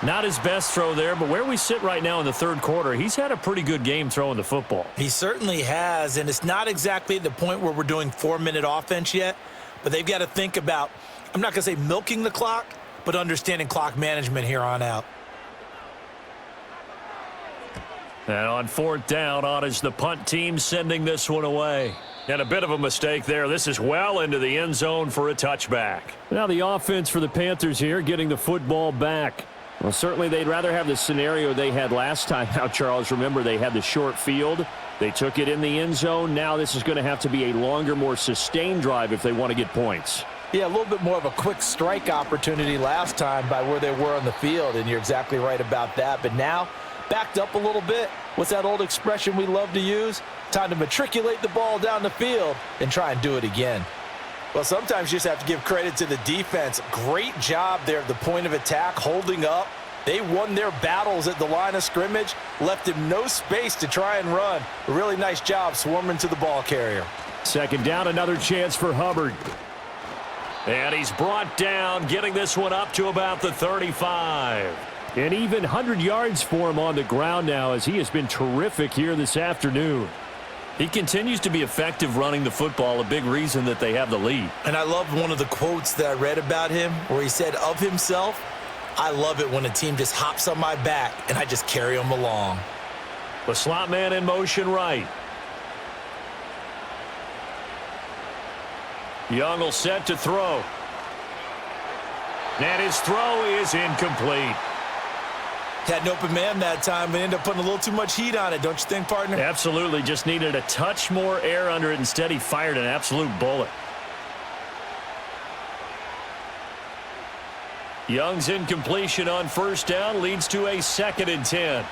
Not his best throw there, but where we sit right now in the 3rd quarter, he's had a pretty good game throwing the football. He certainly has, and it's not exactly at the point where we're doing 4-minute offense yet, but they've got to think about, I'm not going to say milking the clock, but understanding clock management here on out. And on 4th down, on is the punt team sending this one away. And a bit of a mistake there. This is well into the end zone for a touchback. Now the offense for the Panthers here, getting the football back. Well, certainly they'd rather have the scenario they had last time out, Charles. Remember, they had the short field. They took it in the end zone. Now this is going to have to be a longer, more sustained drive if they want to get points. Yeah, a little bit more of a quick strike opportunity last time by where they were on the field, and you're exactly right about that. But now, backed up a little bit. What's that old expression we love to use? Time to matriculate the ball down the field and try and do it again. Well, sometimes you just have to give credit to the defense. Great job there at the point of attack, holding up. They won their battles at the line of scrimmage, left him no space to try and run. A really nice job swarming to the ball carrier. 2nd down, another chance for Hubbard. And he's brought down, getting this one up to about the 35. And even 100 yards for him on the ground now, as he has been terrific here this afternoon. He continues to be effective running the football, a big reason that they have the lead. And I love one of the quotes that I read about him where he said of himself, I love it when a team just hops on my back and I just carry them along. The slot man in motion right. Young will set to throw. And his throw is incomplete. Had an open man that time, but ended up putting a little too much heat on it, don't you think, partner? Absolutely. Just needed a touch more air under it. Instead, he fired an absolute bullet. Young's incompletion on 1st down leads to a 2nd and 10.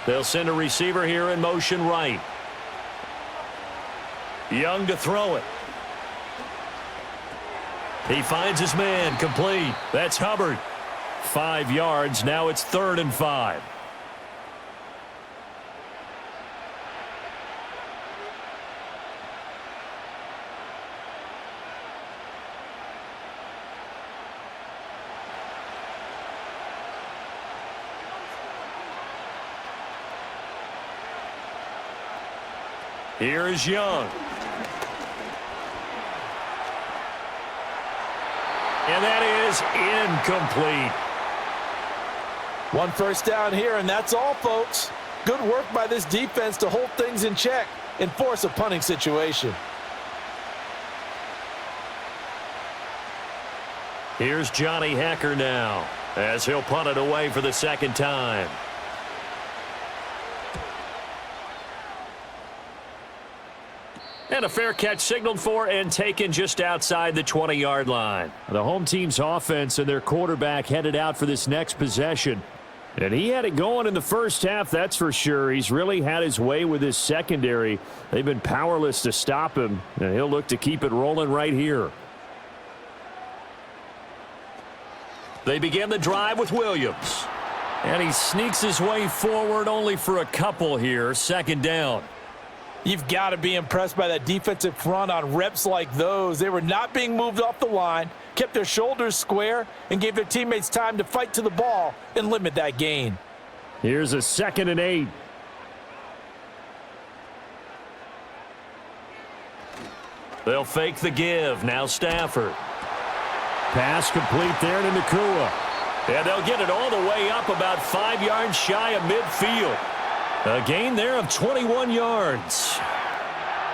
They'll send a receiver here in motion right. Young to throw it. He finds his man, complete. That's Hubbard. 5 yards. Now it's 3rd and 5. Here is Young. And that is incomplete. One first down here, and that's all, folks. Good work by this defense to hold things in check and force a punting situation. Here's Johnny Hekker now, as he'll punt it away for the second time. And a fair catch signaled for and taken just outside the 20-yard line. The home team's offense and their quarterback headed out for this next possession. And he had it going in the first half, that's for sure. He's really had his way with his secondary. They've been powerless to stop him, and he'll look to keep it rolling right here. They begin the drive with Williams. And he sneaks his way forward only for a couple here. Second down. You've got to be impressed by that defensive front on reps like those. They were not being moved off the line, kept their shoulders square, and gave their teammates time to fight to the ball and limit that gain. Here's a 2nd and 8. They'll fake the give. Now Stafford. Pass complete there to Nakua. And they'll get it all the way up about 5 yards shy of midfield. A gain there of 21 yards.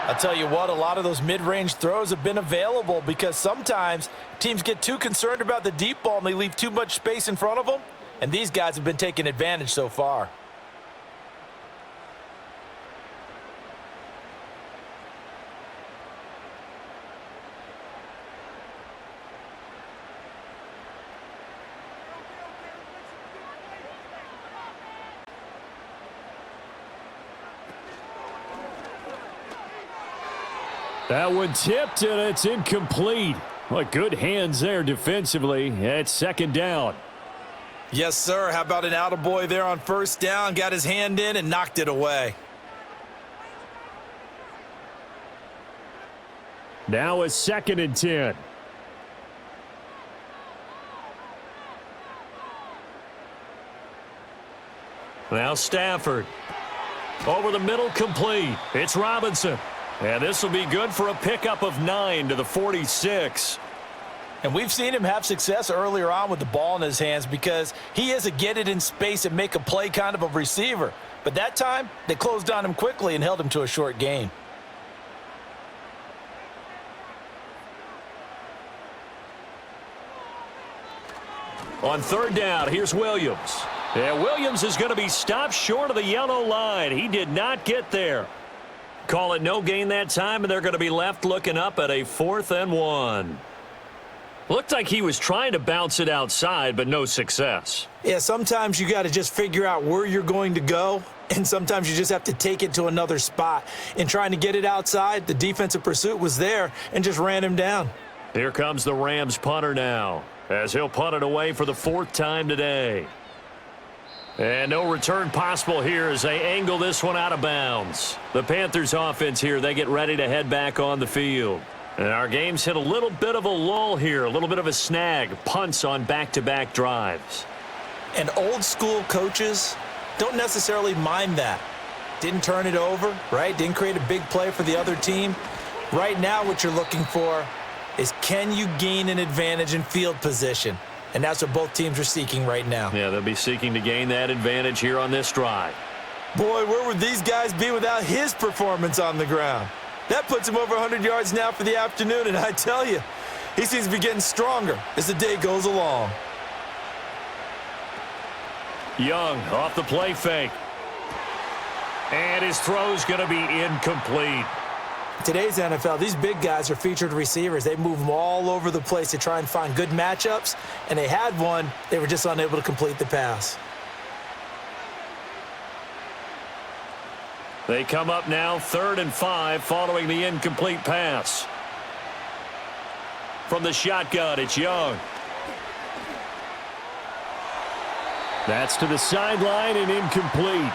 I'll tell you what, a lot of those mid-range throws have been available because sometimes teams get too concerned about the deep ball and they leave too much space in front of them, and these guys have been taking advantage so far. That one tipped, and it's incomplete. What good hands there defensively. It's 2nd down. Yes, sir. How about an attaboy there on first down? Got his hand in and knocked it away. Now a 2nd and 10. Now Stafford. Over the middle, complete. It's Robinson. And this will be good for a pickup of 9 to the 46. And we've seen him have success earlier on with the ball in his hands because he is a get it in space and make a play kind of a receiver. But that time, they closed on him quickly and held him to a short gain. On 3rd down, here's Williams. Yeah, Williams is going to be stopped short of the yellow line. He did not get there. Call it no gain that time, and they're going to be left looking up at a 4th and 1. Looked like he was trying to bounce it outside, but no success. Yeah, sometimes you got to just figure out where you're going to go, and sometimes you just have to take it to another spot. In trying to get it outside, the defensive pursuit was there and just ran him down. Here comes the Rams punter now, as he'll punt it away for the 4th time today. And no return possible here as they angle this one out of bounds. The Panthers offense here, they get ready to head back on the field. And our game's hit a little bit of a lull here, a little bit of a snag. Punts on back-to-back drives. And old school coaches don't necessarily mind that. Didn't turn it over, right? Didn't create a big play for the other team. Right now what you're looking for is can you gain an advantage in field position? And that's what both teams are seeking right now. Yeah, they'll be seeking to gain that advantage here on this drive. Boy, where would these guys be without his performance on the ground? That puts him over 100 yards now for the afternoon, and I tell you, he seems to be getting stronger as the day goes along. Young off the play fake. And his throw's going to be incomplete. Today's NFL, these big guys are featured receivers. They move them all over the place to try and find good matchups, and they had one. They were just unable to complete the pass. They come up now 3rd and 5 following the incomplete pass. From the shotgun, it's Young. That's to the sideline and incomplete.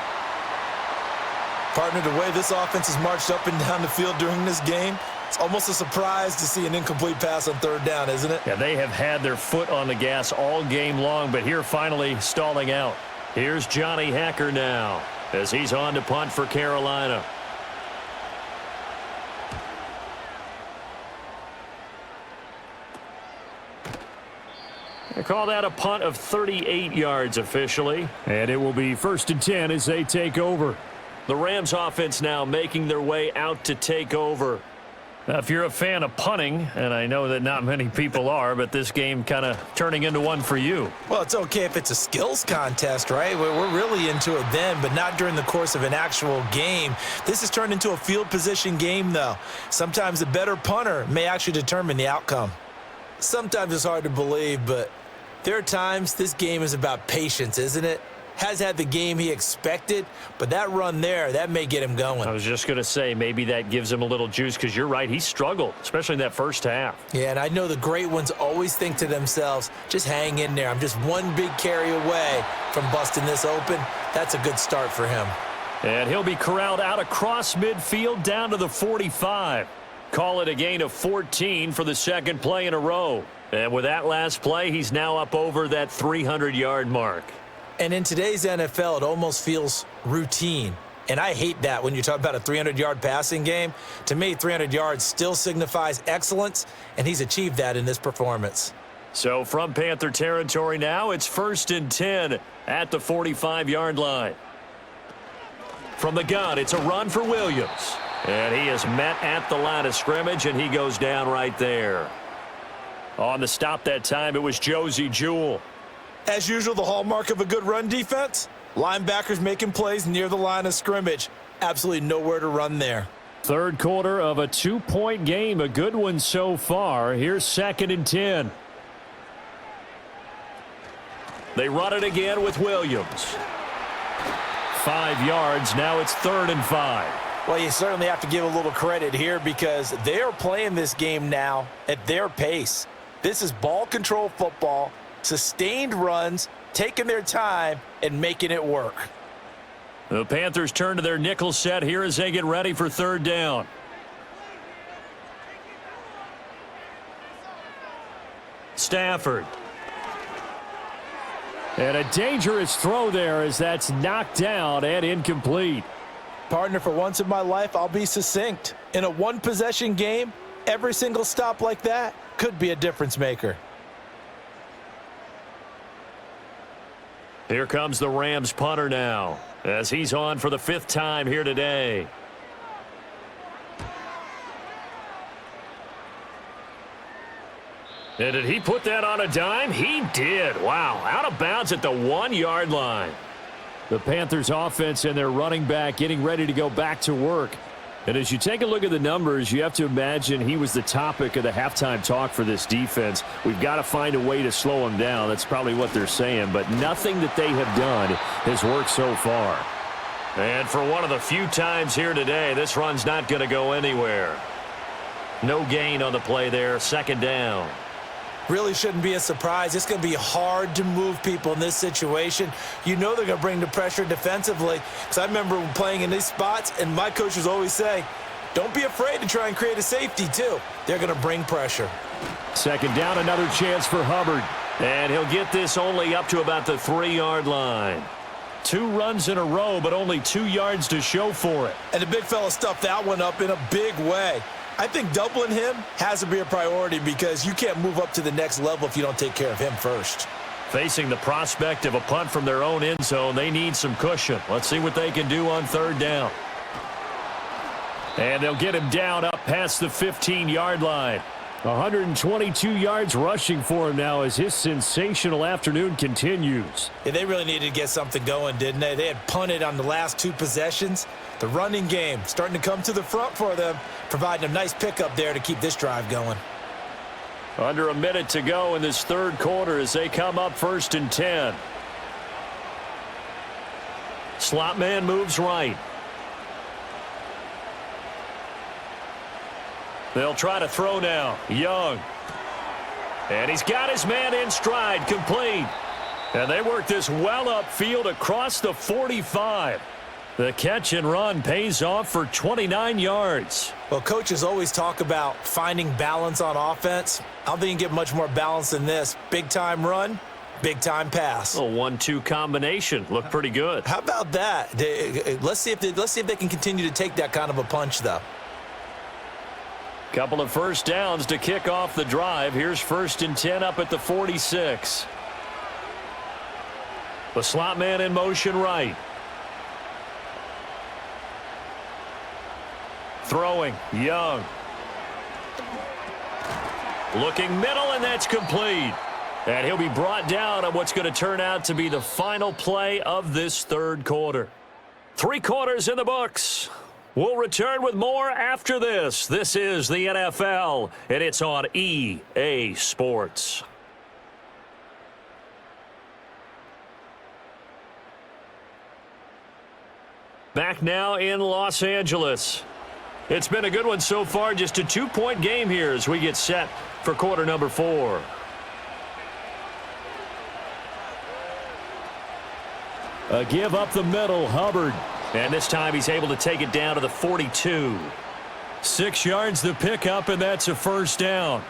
Partner, the way this offense has marched up and down the field during this game, it's almost a surprise to see an incomplete pass on 3rd down, isn't it? Yeah, they have had their foot on the gas all game long, but here finally stalling out. Here's Johnny Hekker now as he's on to punt for Carolina. They call that a punt of 38 yards officially. And it will be 1st and 10 as they take over. The Rams offense now making their way out to take over. Now, if you're a fan of punting, and I know that not many people are, but this game kind of turning into one for you. Well, it's okay if it's a skills contest, right? We're really into it then, but not during the course of an actual game. This has turned into a field position game, though. Sometimes the better punter may actually determine the outcome. Sometimes it's hard to believe, but there are times this game is about patience, isn't it? Has had the game he expected, but that run there, that may get him going. I was just going to say, maybe that gives him a little juice because you're right, he struggled, especially in that first half. Yeah, and I know the great ones always think to themselves, just hang in there. I'm just one big carry away from busting this open. That's a good start for him. And he'll be corralled out across midfield down to the 45. Call it a gain of 14 for the second play in a row. And with that last play, he's now up over that 300-yard mark. And in today's NFL, it almost feels routine. And I hate that when you talk about a 300-yard passing game. To me, 300 yards still signifies excellence, and he's achieved that in this performance. So from Panther territory now, it's 1st and 10 at the 45-yard line. From the gun, it's a run for Williams. And he is met at the line of scrimmage, and he goes down right there. On the stop that time, it was Josie Jewell. As usual, the hallmark of a good run defense, linebackers making plays near the line of scrimmage. Absolutely nowhere to run there. Third quarter of a 2-point game, a good one so far. Here's 2nd and 10. They run it again with Williams. 5 yards, now it's 3rd and 5. Well, you certainly have to give a little credit here because they are playing this game now at their pace. This is ball control football. Sustained runs, taking their time, and making it work. The Panthers turn to their nickel set here as they get ready for 3rd down. Stafford. And a dangerous throw there as that's knocked down and incomplete. Partner, for once in my life, I'll be succinct. In a one-possession game, every single stop like that could be a difference maker. Here comes the Rams punter now as he's on for the 5th time here today. And did he put that on a dime? He did. Wow, out of bounds at the 1-yard line. The Panthers offense and their running back getting ready to go back to work. And as you take a look at the numbers, you have to imagine he was the topic of the halftime talk for this defense. We've got to find a way to slow him down. That's probably what they're saying. But nothing that they have done has worked so far. And for one of the few times here today, this run's not going to go anywhere. No gain on the play there. 2nd down. Really shouldn't be a surprise. It's going to be hard to move people in this situation. You know they're going to bring the pressure defensively. Because I remember playing in these spots, and my coaches always say, don't be afraid to try and create a safety, too. They're going to bring pressure. 2nd down, another chance for Hubbard. And he'll get this only up to about the 3-yard line. 2 runs in a row, but only 2 yards to show for it. And the big fella stuffed that one up in a big way. I think doubling him has to be a priority because you can't move up to the next level if you don't take care of him first. Facing the prospect of a punt from their own end zone, they need some cushion. Let's see what they can do on 3rd down. And they'll get him down up past the 15-yard line. 122 yards rushing for him now as his sensational afternoon continues. Yeah, they really needed to get something going, didn't they? They had punted on the last 2 possessions. The running game starting to come to the front for them, providing a nice pickup there to keep this drive going. Under a minute to go in this 3rd quarter as they come up 1st and 10. Slot man moves right. They'll try to throw now. Young. And he's got his man in stride, complete. And they work this well upfield across the 45. The catch and run pays off for 29 yards. Well, coaches always talk about finding balance on offense. I don't think you can get much more balance than this. Big-time run, big-time pass. A 1-2 combination. Looked pretty good. How about that? Let's see if they can continue to take that kind of a punch, though. Couple of first downs to kick off the drive. Here's 1st and 10 up at the 46. The slot man in motion right. Throwing, Young. Looking middle, and that's complete. And he'll be brought down on what's going to turn out to be the final play of this third quarter. 3 quarters in the books. We'll return with more after this. This is the NFL, and it's on EA Sports. Back now in Los Angeles. It's been a good one so far. Just a 2-point game here as we get set for quarter number 4. A give up the middle, Hubbard. And this time he's able to take it down to the 42. 6 yards the pickup, and that's a first down.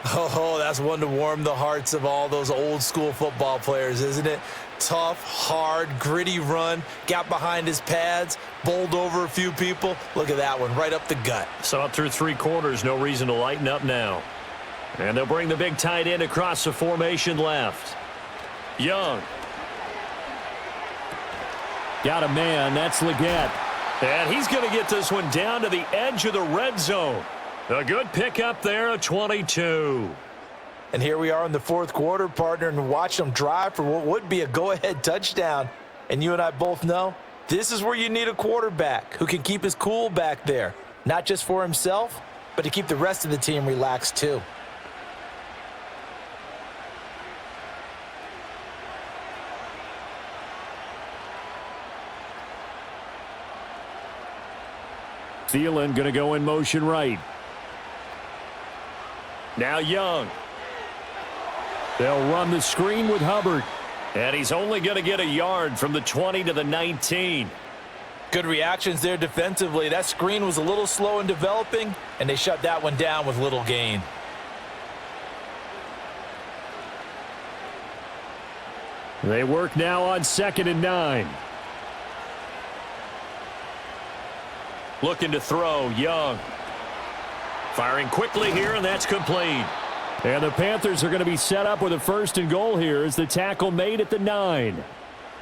Oh, that's one to warm the hearts of all those old school football players, isn't it? Tough, hard, gritty run, got behind his pads, bowled over a few people. Look at that one, right up the gut. Saw it through 3 quarters, no reason to lighten up now. And they'll bring the big tight end across the formation left. Young. Got a man, that's Leggett. And he's going to get this one down to the edge of the red zone. A good pickup there, a 22. And here we are in the 4th quarter, partner, and watch them drive for what would be a go-ahead touchdown. And you and I both know this is where you need a quarterback who can keep his cool back there. Not just for himself, but to keep the rest of the team relaxed too. Thielen going to go in motion right. Now Young. They'll run the screen with Hubbard. And he's only going to get a yard from the 20 to the 19. Good reactions there defensively. That screen was a little slow in developing, and they shut that one down with little gain. They work now on 2nd and 9. Looking to throw, Young. Firing quickly here, and that's complete. And the Panthers are going to be set up with a 1st and goal here as the tackle made at the 9.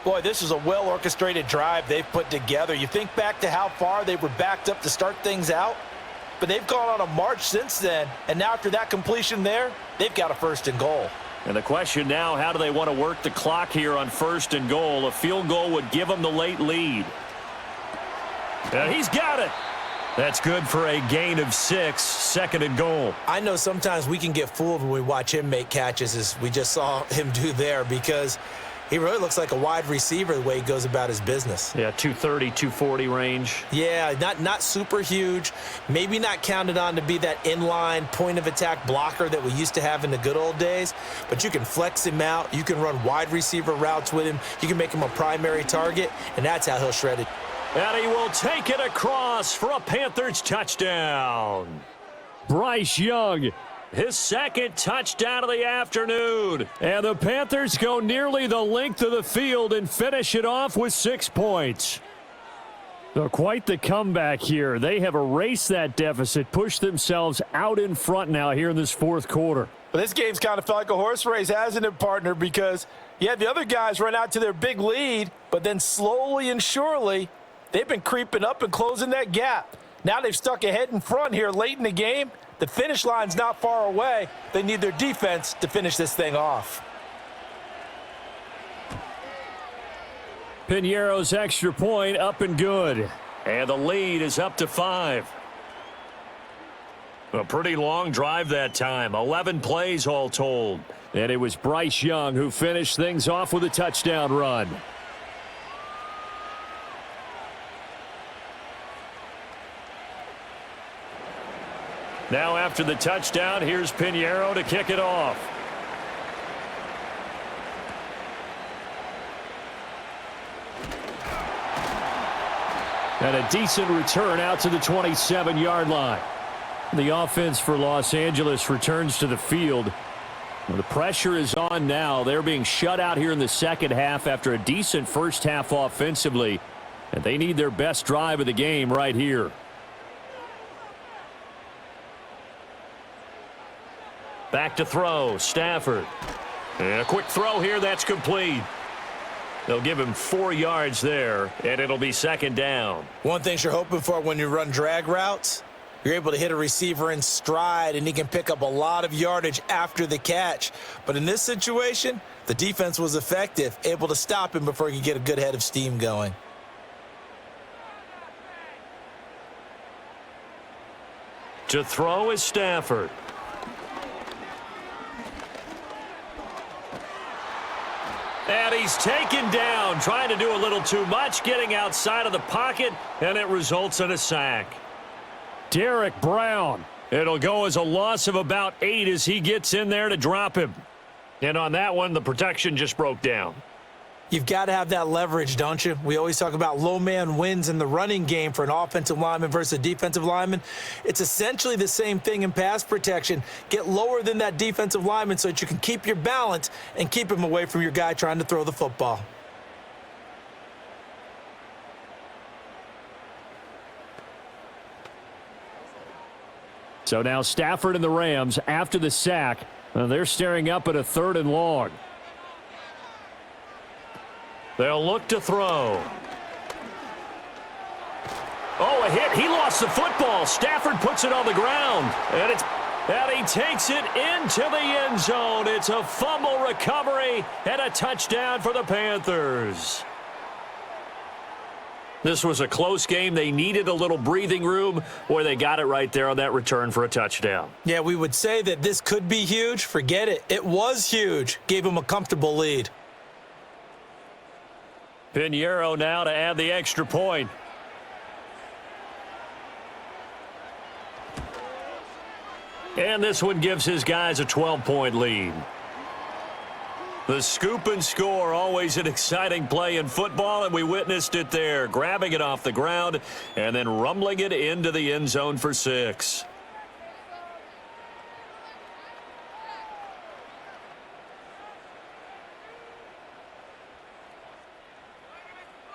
Boy, this is a well-orchestrated drive they've put together. You think back to how far they were backed up to start things out, but they've gone on a march since then, and now after that completion there, they've got a 1st and goal. And the question now, how do they want to work the clock here on 1st and goal? A field goal would give them the late lead. And he's got it. That's good for a gain of 6, 2nd and goal. I know sometimes we can get fooled when we watch him make catches, as we just saw him do there, because he really looks like a wide receiver the way he goes about his business. Yeah, 230, 240 range. Yeah, not super huge. Maybe not counted on to be that inline point-of-attack blocker that we used to have in the good old days, but you can flex him out. You can run wide receiver routes with him. You can make him a primary target, and that's how he'll shred it. And he will take it across for a Panthers touchdown. Bryce Young, his 2nd touchdown of the afternoon. And the Panthers go nearly the length of the field and finish it off with 6 points. So quite the comeback here. They have erased that deficit, pushed themselves out in front now here in this 4th quarter. But this game's kind of felt like a horse race, hasn't it, partner? Because, yeah, the other guys run out to their big lead, but then slowly and surely, they've been creeping up and closing that gap. Now they've stuck ahead in front here late in the game. The finish line's not far away. They need their defense to finish this thing off. Piñeiro's extra point up and good. And the lead is up to 5. A pretty long drive that time. 11 plays all told. And it was Bryce Young who finished things off with a touchdown run. Now after the touchdown, here's Piñeiro to kick it off. And a decent return out to the 27-yard line. The offense for Los Angeles returns to the field. Well, the pressure is on now. They're being shut out here in the second half after a decent first half offensively. And they need their best drive of the game right here. Back to throw, Stafford. And a quick throw here, that's complete. They'll give him 4 yards there, and it'll be second down. One thing you're hoping for when you run drag routes, you're able to hit a receiver in stride, and he can pick up a lot of yardage after the catch. But in this situation, the defense was effective, able to stop him before he could get a good head of steam going. To throw is Stafford. And he's taken down, trying to do a little too much, getting outside of the pocket, and it results in a sack. Derek Brown. It'll go as a loss of about 8 as he gets in there to drop him. And on that one, the protection just broke down. You've got to have that leverage, don't you? We always talk about low man wins in the running game for an offensive lineman versus a defensive lineman. It's essentially the same thing in pass protection. Get lower than that defensive lineman so that you can keep your balance and keep him away from your guy trying to throw the football. So now Stafford and the Rams, after the sack, they're staring up at a 3rd and long. They'll look to throw. Oh, a hit. He lost the football. Stafford puts it on the ground. And he takes it into the end zone. It's a fumble recovery and a touchdown for the Panthers. This was a close game. They needed a little breathing room. Boy, they got it right there on that return for a touchdown. Yeah, we would say that this could be huge. Forget it. It was huge. Gave him a comfortable lead. Pinheiro now to add the extra point. And this one gives his guys a 12-point lead. The scoop and score, always an exciting play in football, and we witnessed it there. Grabbing it off the ground and then rumbling it into the end zone for 6.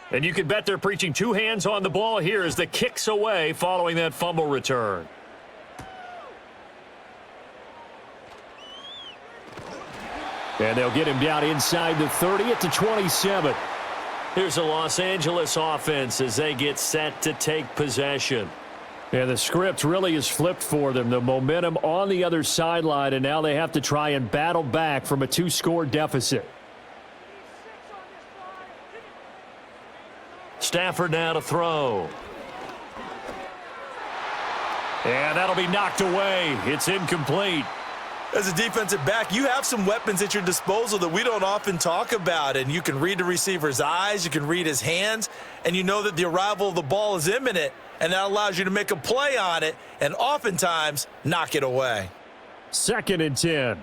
And you can bet they're preaching 2 hands on the ball here as the kick's away following that fumble return. And they'll get him down inside the 30 at the 27. Here's a Los Angeles offense as they get set to take possession. And the script really is flipped for them. The momentum on the other sideline, and now they have to try and battle back from a 2-score deficit. Stafford now to throw. And that'll be knocked away. It's incomplete. As a defensive back, you have some weapons at your disposal that we don't often talk about, and you can read the receiver's eyes, you can read his hands, and you know that the arrival of the ball is imminent, and that allows you to make a play on it and oftentimes knock it away. 2nd and 10.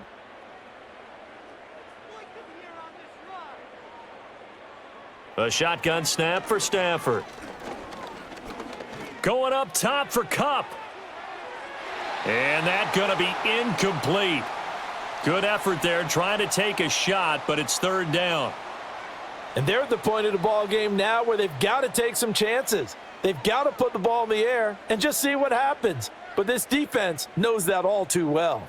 A shotgun snap for Stafford. Going up top for Kupp. And that's going to be incomplete. Good effort there trying to take a shot, but it's 3rd down. And they're at the point of the ball game now where they've got to take some chances. They've got to put the ball in the air and just see what happens. But this defense knows that all too well.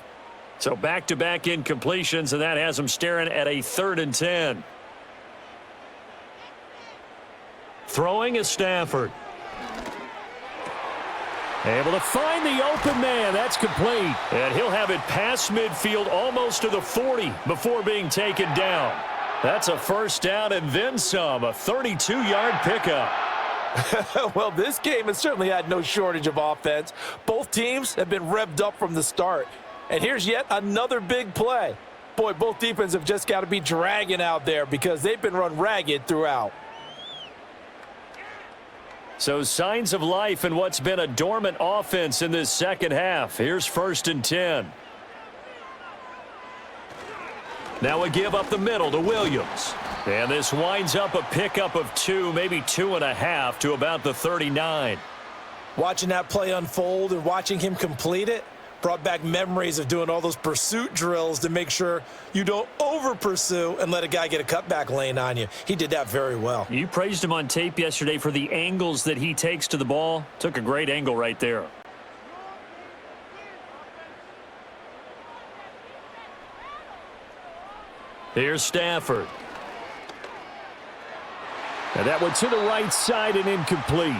So back-to-back incompletions, and that has them staring at a 3rd and 10. Throwing is Stafford. Able to find the open man. That's complete. And he'll have it past midfield almost to the 40 before being taken down. That's a 1st down and then some. A 32-yard pickup. Well, this game has certainly had no shortage of offense. Both teams have been revved up from the start. And here's yet another big play. Boy, both defenses have just got to be dragging out there because they've been run ragged throughout. So signs of life in what's been a dormant offense in this second half. Here's 1st and 10. Now a give up the middle to Williams. And this winds up a pickup of 2, maybe 2.5 to about the 39. Watching that play unfold and watching him complete it brought back memories of doing all those pursuit drills to make sure you don't over-pursue and let a guy get a cutback lane on you. He did that very well. You praised him on tape yesterday for the angles that he takes to the ball. Took a great angle right there. Here's Stafford. And that one to the right side and incomplete.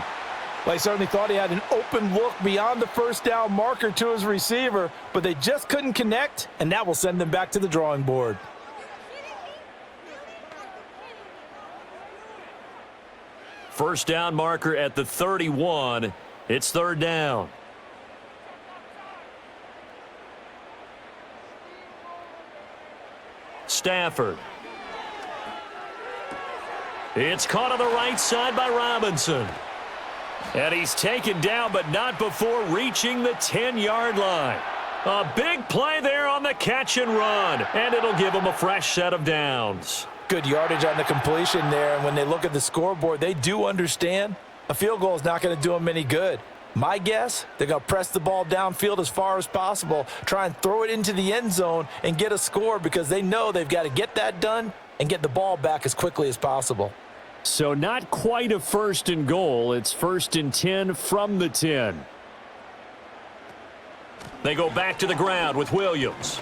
Well, he certainly thought he had an open look beyond the first down marker to his receiver, but they just couldn't connect, and that will send them back to the drawing board. First down marker at the 31. It's third down. Stafford. It's caught on the right side by Robinson. And he's taken down, but not before reaching the 10-yard line. A big play there on the catch and run, and it'll give him a fresh set of downs. Good yardage on the completion there, and when they look at the scoreboard, they do understand a field goal is not going to do them any good. My guess, they're going to press the ball downfield as far as possible, try and throw it into the end zone and get a score because they know they've got to get that done and get the ball back as quickly as possible. So not quite a first and goal. It's first and 10 from the 10. They go back to the ground with Williams.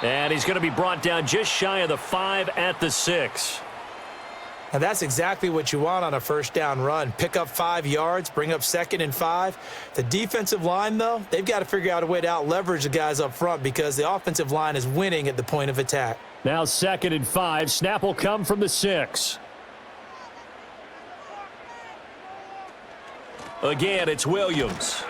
And he's going to be brought down just shy of the 5 at the 6. And that's exactly what you want on a first down run. Pick up 5 yards, bring up 2nd and 5. The defensive line, though, they've got to figure out a way to out-leverage the guys up front because the offensive line is winning at the point of attack. Now 2nd and 5. Snap will come from the 6. Again, it's Williams.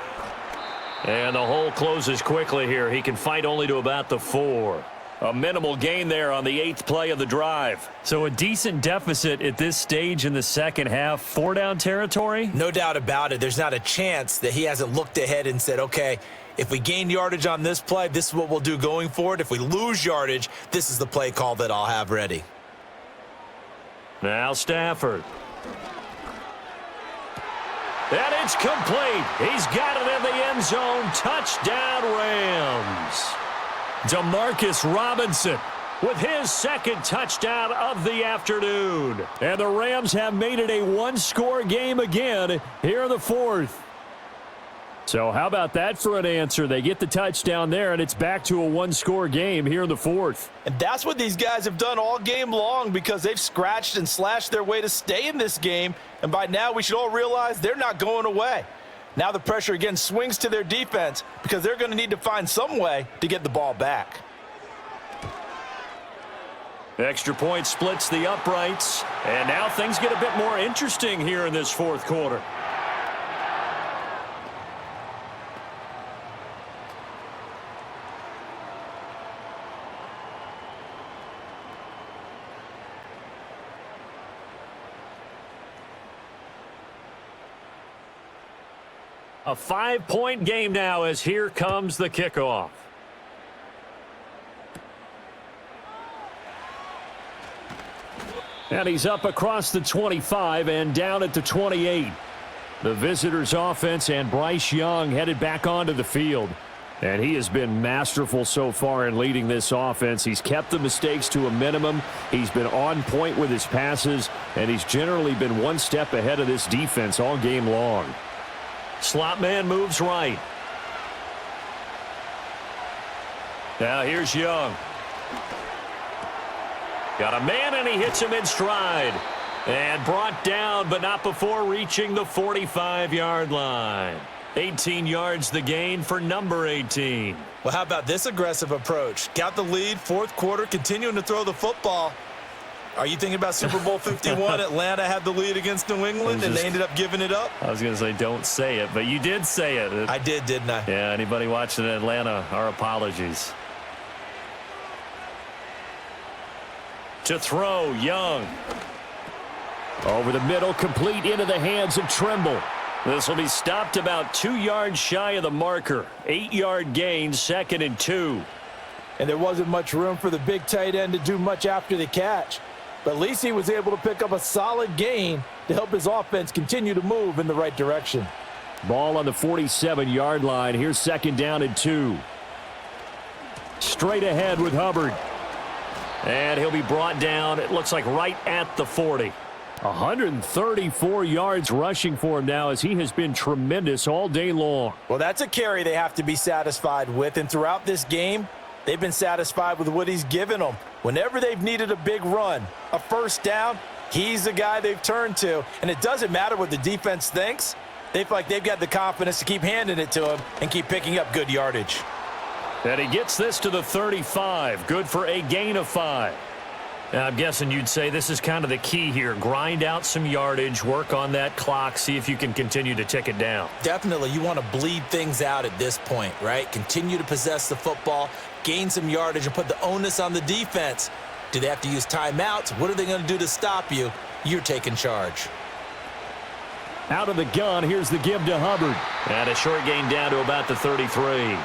And the hole closes quickly here. He can fight only to about the 4. A minimal gain there on the 8th play of the drive. So a decent deficit at this stage in the second half. 4-down territory? No doubt about it. There's not a chance that he hasn't looked ahead and said, okay, if we gain yardage on this play, this is what we'll do going forward. If we lose yardage, this is the play call that I'll have ready. Now Stafford. And it's complete. He's got it in the end zone. Touchdown, Rams. Demarcus Robinson with his second touchdown of the afternoon. And the Rams have made it a one-score game again here in the fourth. So how about that for an answer? They get the touchdown there, and it's back to a one-score game here in the fourth. And that's what these guys have done all game long because they've scratched and slashed their way to stay in this game. And by now, we should all realize they're not going away. Now the pressure again swings to their defense because they're going to need to find some way to get the ball back. Extra point splits the uprights. And now things get a bit more interesting here in this fourth quarter. A 5-point game now as here comes the kickoff. And he's up across the 25 and down at the 28. The visitors' offense and Bryce Young headed back onto the field. And he has been masterful so far in leading this offense. He's kept the mistakes to a minimum. He's been on point with his passes, and he's generally been one step ahead of this defense all game long. Slot man moves right. Now here's Young. Got a man, and he hits him in stride. And brought down, but not before reaching the 45-yard line. 18 yards the gain for number 18. Well, how about this aggressive approach? Got the lead, fourth quarter, continuing to throw the football. Are you thinking about Super Bowl 51? Atlanta had the lead against New England, and they ended up giving it up? I was going to say don't say it, but you did say it. I did, didn't I? Yeah, anybody watching Atlanta, our apologies. To throw, Young. Over the middle, complete into the hands of Trimble. This will be stopped about 2 yards shy of the marker. 8-yard gain, 2nd and 2. And there wasn't much room for the big tight end to do much after the catch. But at least he was able to pick up a solid gain to help his offense continue to move in the right direction. Ball on the 47-yard line. Here's 2nd down and 2. Straight ahead with Hubbard. And he'll be brought down, it looks like right at the 40. 134 yards rushing for him now as he has been tremendous all day long. Well, that's a carry they have to be satisfied with. And throughout this game, They've been satisfied with what he's given them. Whenever they've needed a big run, a first down, he's the guy they've turned to. And it doesn't matter what the defense thinks. They feel like they've got the confidence to keep handing it to him and keep picking up good yardage. And he gets this to the 35. Good for a gain of 5. Now, I'm guessing you'd say this is kind of the key here. Grind out some yardage, work on that clock, see if you can continue to tick it down. Definitely, you want to bleed things out at this point, right? Continue to possess the football, gain some yardage, and put the onus on the defense. Do they have to use timeouts? What are they going to do to stop you? You're taking charge. Out of the gun, here's the give to Hubbard. And a short gain down to about the 33.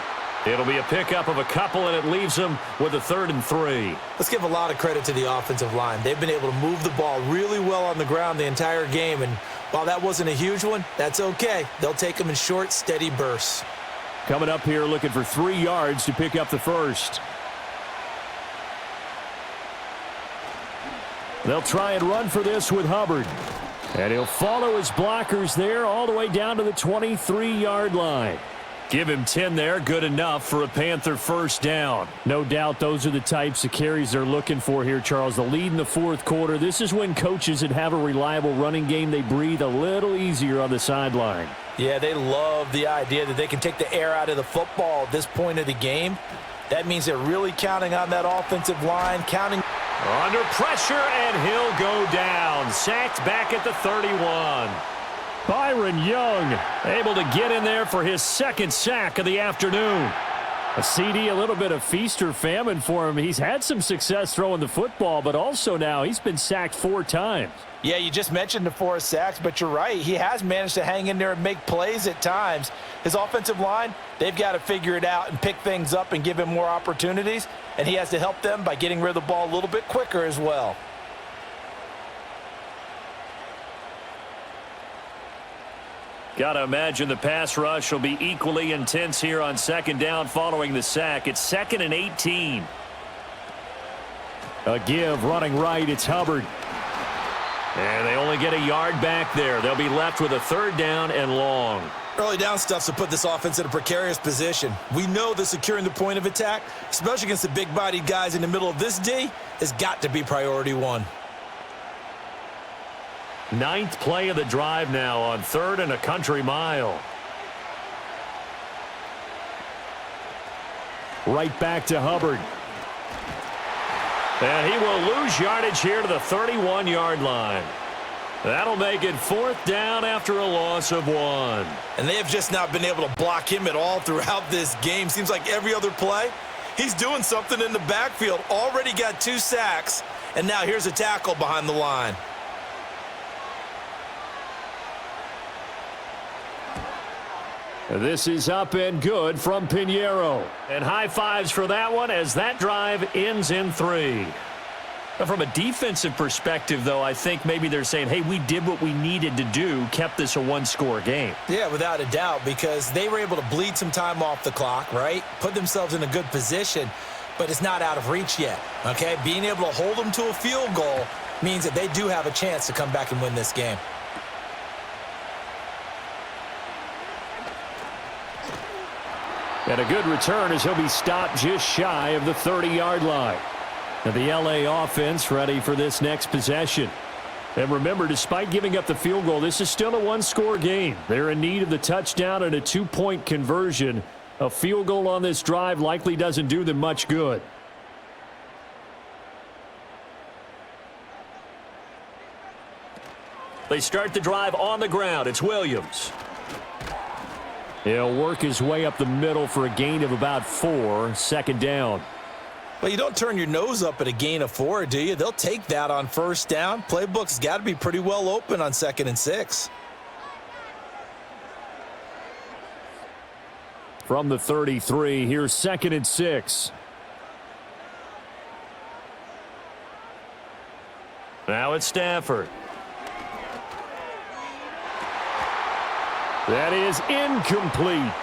It'll be a pickup of a couple, and it leaves them with a 3rd and 3. Let's give a lot of credit to the offensive line. They've been able to move the ball really well on the ground the entire game, and while that wasn't a huge one, that's okay. They'll take them in short, steady bursts. Coming up here looking for 3 yards to pick up the first. They'll try and run for this with Hubbard. And he'll follow his blockers there all the way down to the 23-yard line. Give him 10 there. Good enough for a Panther first down. No doubt those are the types of carries they're looking for here, Charles. The lead in the fourth quarter. This is when coaches that have a reliable running game, they breathe a little easier on the sideline. Yeah, they love the idea that they can take the air out of the football at this point of the game. That means they're really counting on that offensive line, counting. Under pressure, and he'll go down. Sacked back at the 31. Byron Young Able to get in there for his 2nd sack of the afternoon. A CD, a little bit of feast or famine for him. He's had some success throwing the football, but also now he's been sacked 4 times. Yeah, you just mentioned the 4 sacks, but you're right. He has managed to hang in there and make plays at times. His offensive line, they've got to figure it out and pick things up and give him more opportunities, and he has to help them by getting rid of the ball a little bit quicker as well. Got to imagine the pass rush will be equally intense here on 2nd down following the sack. It's 2nd and 18. A give running right. It's Hubbard. And they only get a yard back there. They'll be left with a 3rd down and long. Early down stuff's to put this offense in a precarious position. We know that securing the point of attack, especially against the big-bodied guys in the middle of this D, has got to be priority 1. 9th play of the drive now on 3rd and a country mile. Right back to Hubbard. And he will lose yardage here to the 31-yard line. That'll make it 4th down after a loss of 1. And they have just not been able to block him at all throughout this game. Seems like every other play, he's doing something in the backfield. Already got 2 sacks, and now here's a tackle behind the line. This is up and good from Pinheiro. And high fives for that one as that drive ends in 3. Now, from a defensive perspective, though, I think maybe they're saying, hey, we did what we needed to do, kept this a 1-score game. Yeah, without a doubt, because they were able to bleed some time off the clock, right? Put themselves in a good position, but it's not out of reach yet, okay? Being able to hold them to a field goal means that they do have a chance to come back and win this game. And a good return as he'll be stopped just shy of the 30-yard line. And the LA offense ready for this next possession. And remember, despite giving up the field goal, this is still a 1-score game. They're in need of the touchdown and a 2-point conversion. A field goal on this drive likely doesn't do them much good. They start the drive on the ground. It's Williams. He'll work his way up the middle for a gain of about 4, 2nd down. Well, you don't turn your nose up at a gain of 4, do you? They'll take that on 1st down. Playbook's got to be pretty well open on 2nd and 6. From the 33, here's 2nd and 6. Now it's Stafford. That is incomplete.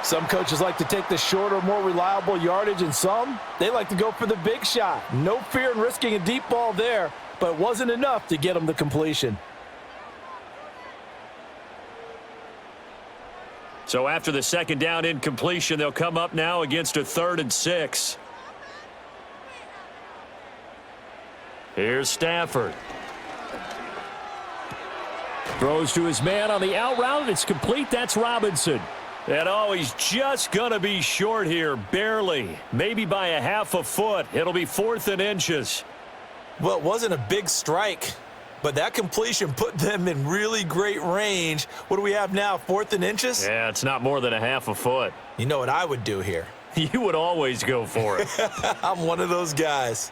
Some coaches like to take the shorter, more reliable yardage, and some, they like to go for the big shot. No fear in risking a deep ball there, but it wasn't enough to get them the completion. So after the 2nd down incompletion, they'll come up now against a 3rd and 6. Here's Stafford. Throws to his man on the out route. It's complete. That's Robinson. And oh, he's just going to be short here, barely. Maybe by a half a foot. It'll be 4th and inches. Well, it wasn't a big strike, but that completion put them in really great range. What do we have now, 4th and inches? Yeah, it's not more than a half a foot. You know what I would do here? You would always go for it. I'm one of those guys.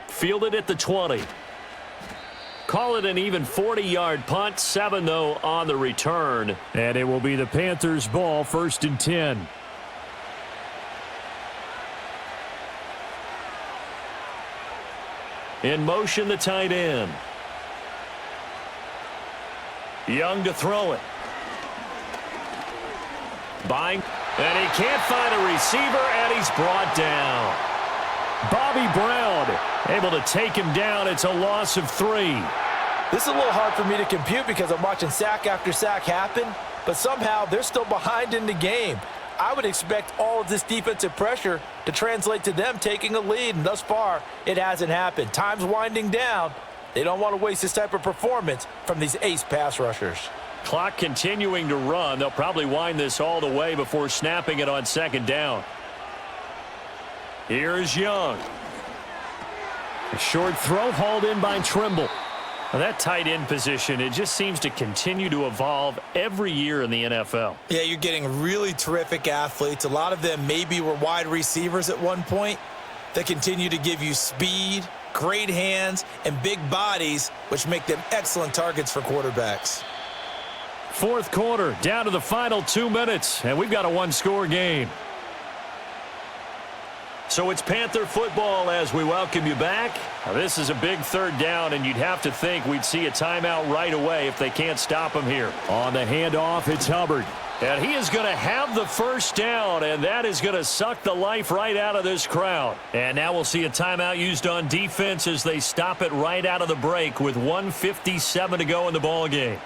Fielded at the 20. Call it an even 40-yard punt. 7, though, on the return. And it will be the Panthers' ball, 1st and 10. In motion, the tight end. Young to throw it. Buying. And he can't find a receiver, and he's brought down. Bobby Brown able to take him down. It's a loss of 3. This is a little hard for me to compute because I'm watching sack after sack happen, but somehow they're still behind in the game. I would expect all of this defensive pressure to translate to them taking a lead, and thus far, it hasn't happened. Time's winding down. They don't want to waste this type of performance from these ace pass rushers. Clock continuing to run. They'll probably wind this all the way before snapping it on 2nd down. Here's Young. A short throw hauled in by Trimble. Now that tight end position, it just seems to continue to evolve every year in the NFL. Yeah, you're getting really terrific athletes. A lot of them maybe were wide receivers at one point that continue to give you speed, great hands, and big bodies, which make them excellent targets for quarterbacks. 4th quarter, down to the final 2 minutes, and we've got a 1-score game. So it's Panther football as we welcome you back. Now this is a big 3rd down, and you'd have to think we'd see a timeout right away if they can't stop him here. On the handoff, it's Hubbard. And he is going to have the 1st down, and that is going to suck the life right out of this crowd. And now we'll see a timeout used on defense as they stop it right out of the break with 1:57 to go in the ballgame.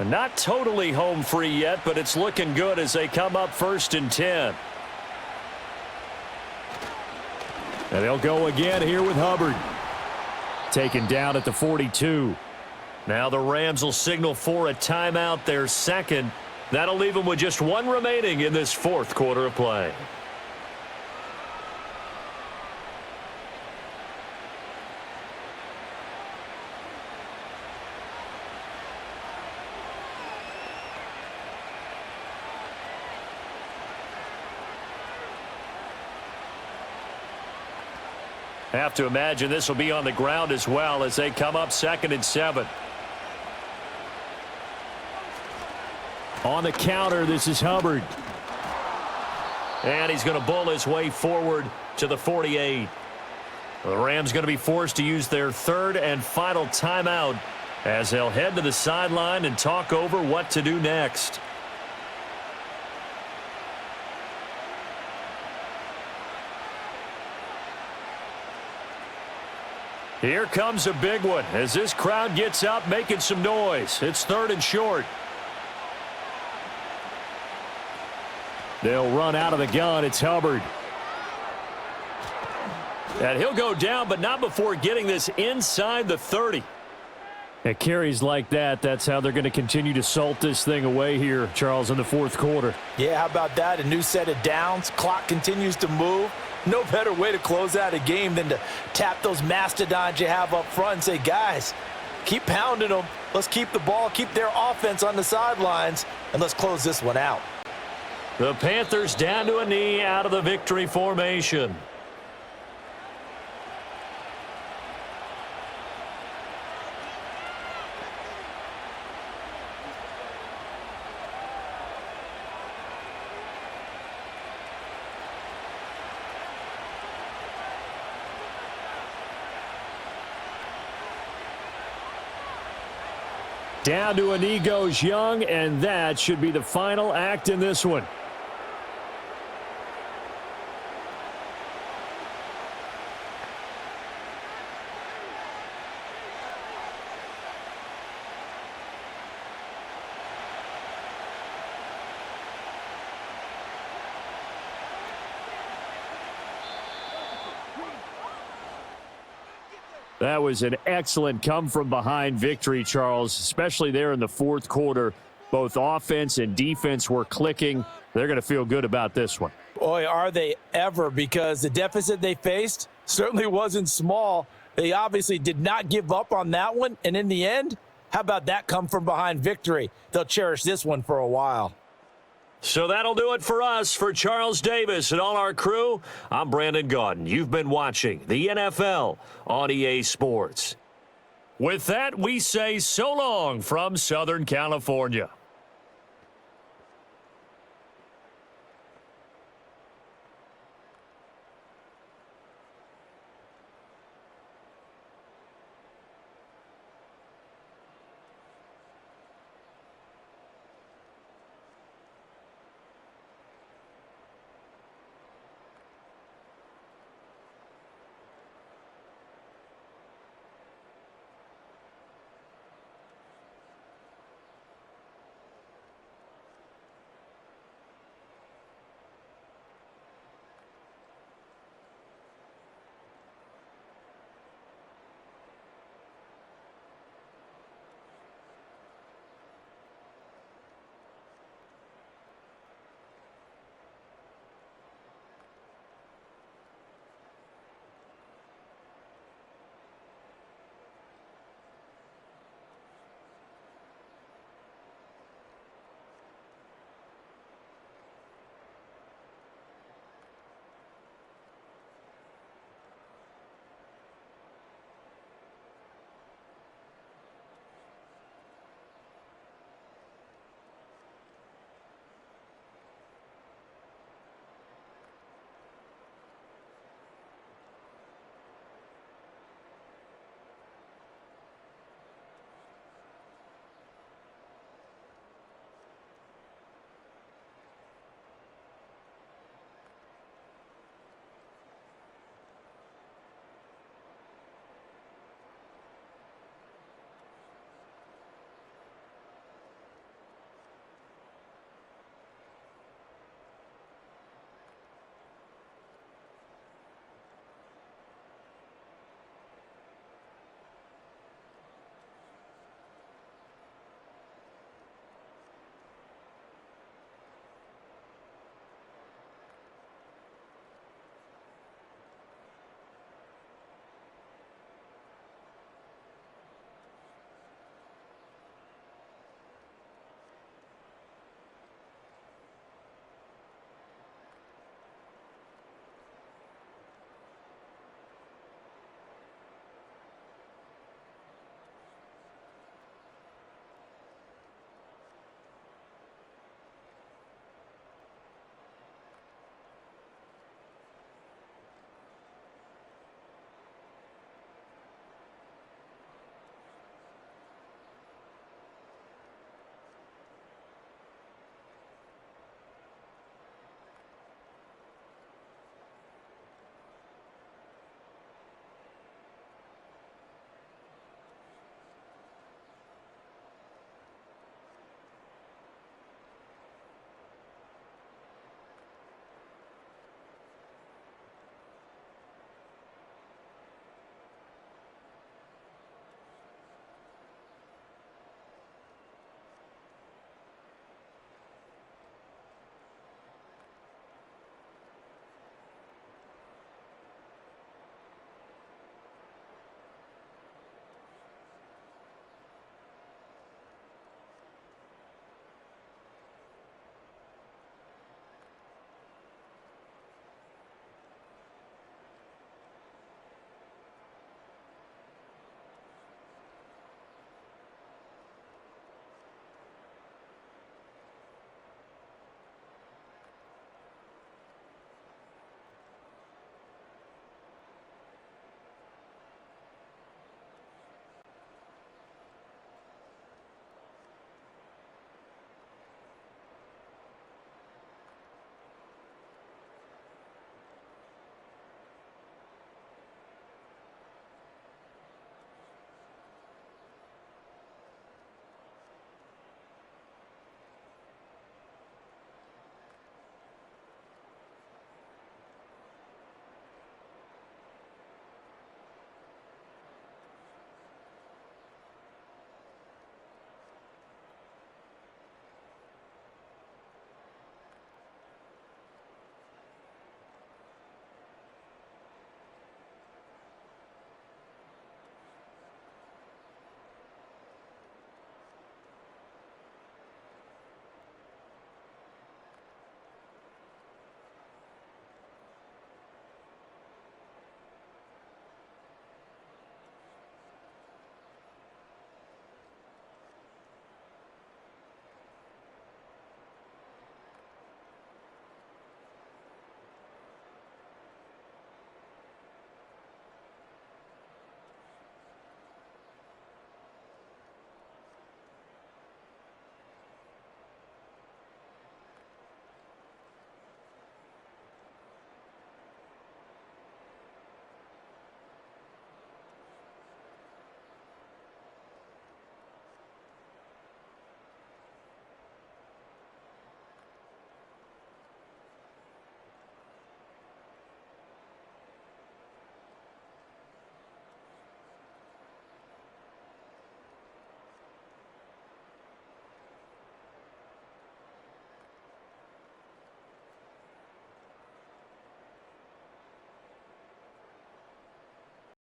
Not totally home free yet, but it's looking good as they come up 1st and 10. And they'll go again here with Hubbard. Taken down at the 42. Now the Rams will signal for a timeout, their 2nd. That'll leave them with just 1 remaining in this 4th quarter of play. Have to imagine this will be on the ground as well as they come up 2nd and 7. On the counter, this is Hubbard. And he's going to bull his way forward to the 48. The Rams going to be forced to use their 3rd and final timeout as they'll head to the sideline and talk over what to do next. Here comes a big one as this crowd gets up making some noise. It's 3rd and short. They'll run out of the gun. It's Hubbard. And he'll go down, but not before getting this inside the 30. At carries like that, that's how they're going to continue to salt this thing away here, Charles, in the 4th quarter. Yeah, how about that? A new set of downs. Clock continues to move. No better way to close out a game than to tap those mastodons you have up front and say, guys, keep pounding them. Let's keep the ball, keep their offense on the sidelines, and let's close this one out. The Panthers down to a knee out of the victory formation. Down to a knee goes Young, and that should be the final act in this one. That was an excellent come-from-behind victory, Charles, especially there in the fourth quarter. Both offense and defense were clicking. They're going to feel good about this one. Boy, are they ever, because the deficit they faced certainly wasn't small. They obviously did not give up on that one, and in the end, how about that come-from-behind victory? They'll cherish this one for a while. So that'll do it for us. For Charles Davis and all our crew, I'm Brandon Gaudin. You've been watching the NFL on EA Sports. With that, we say so long from Southern California.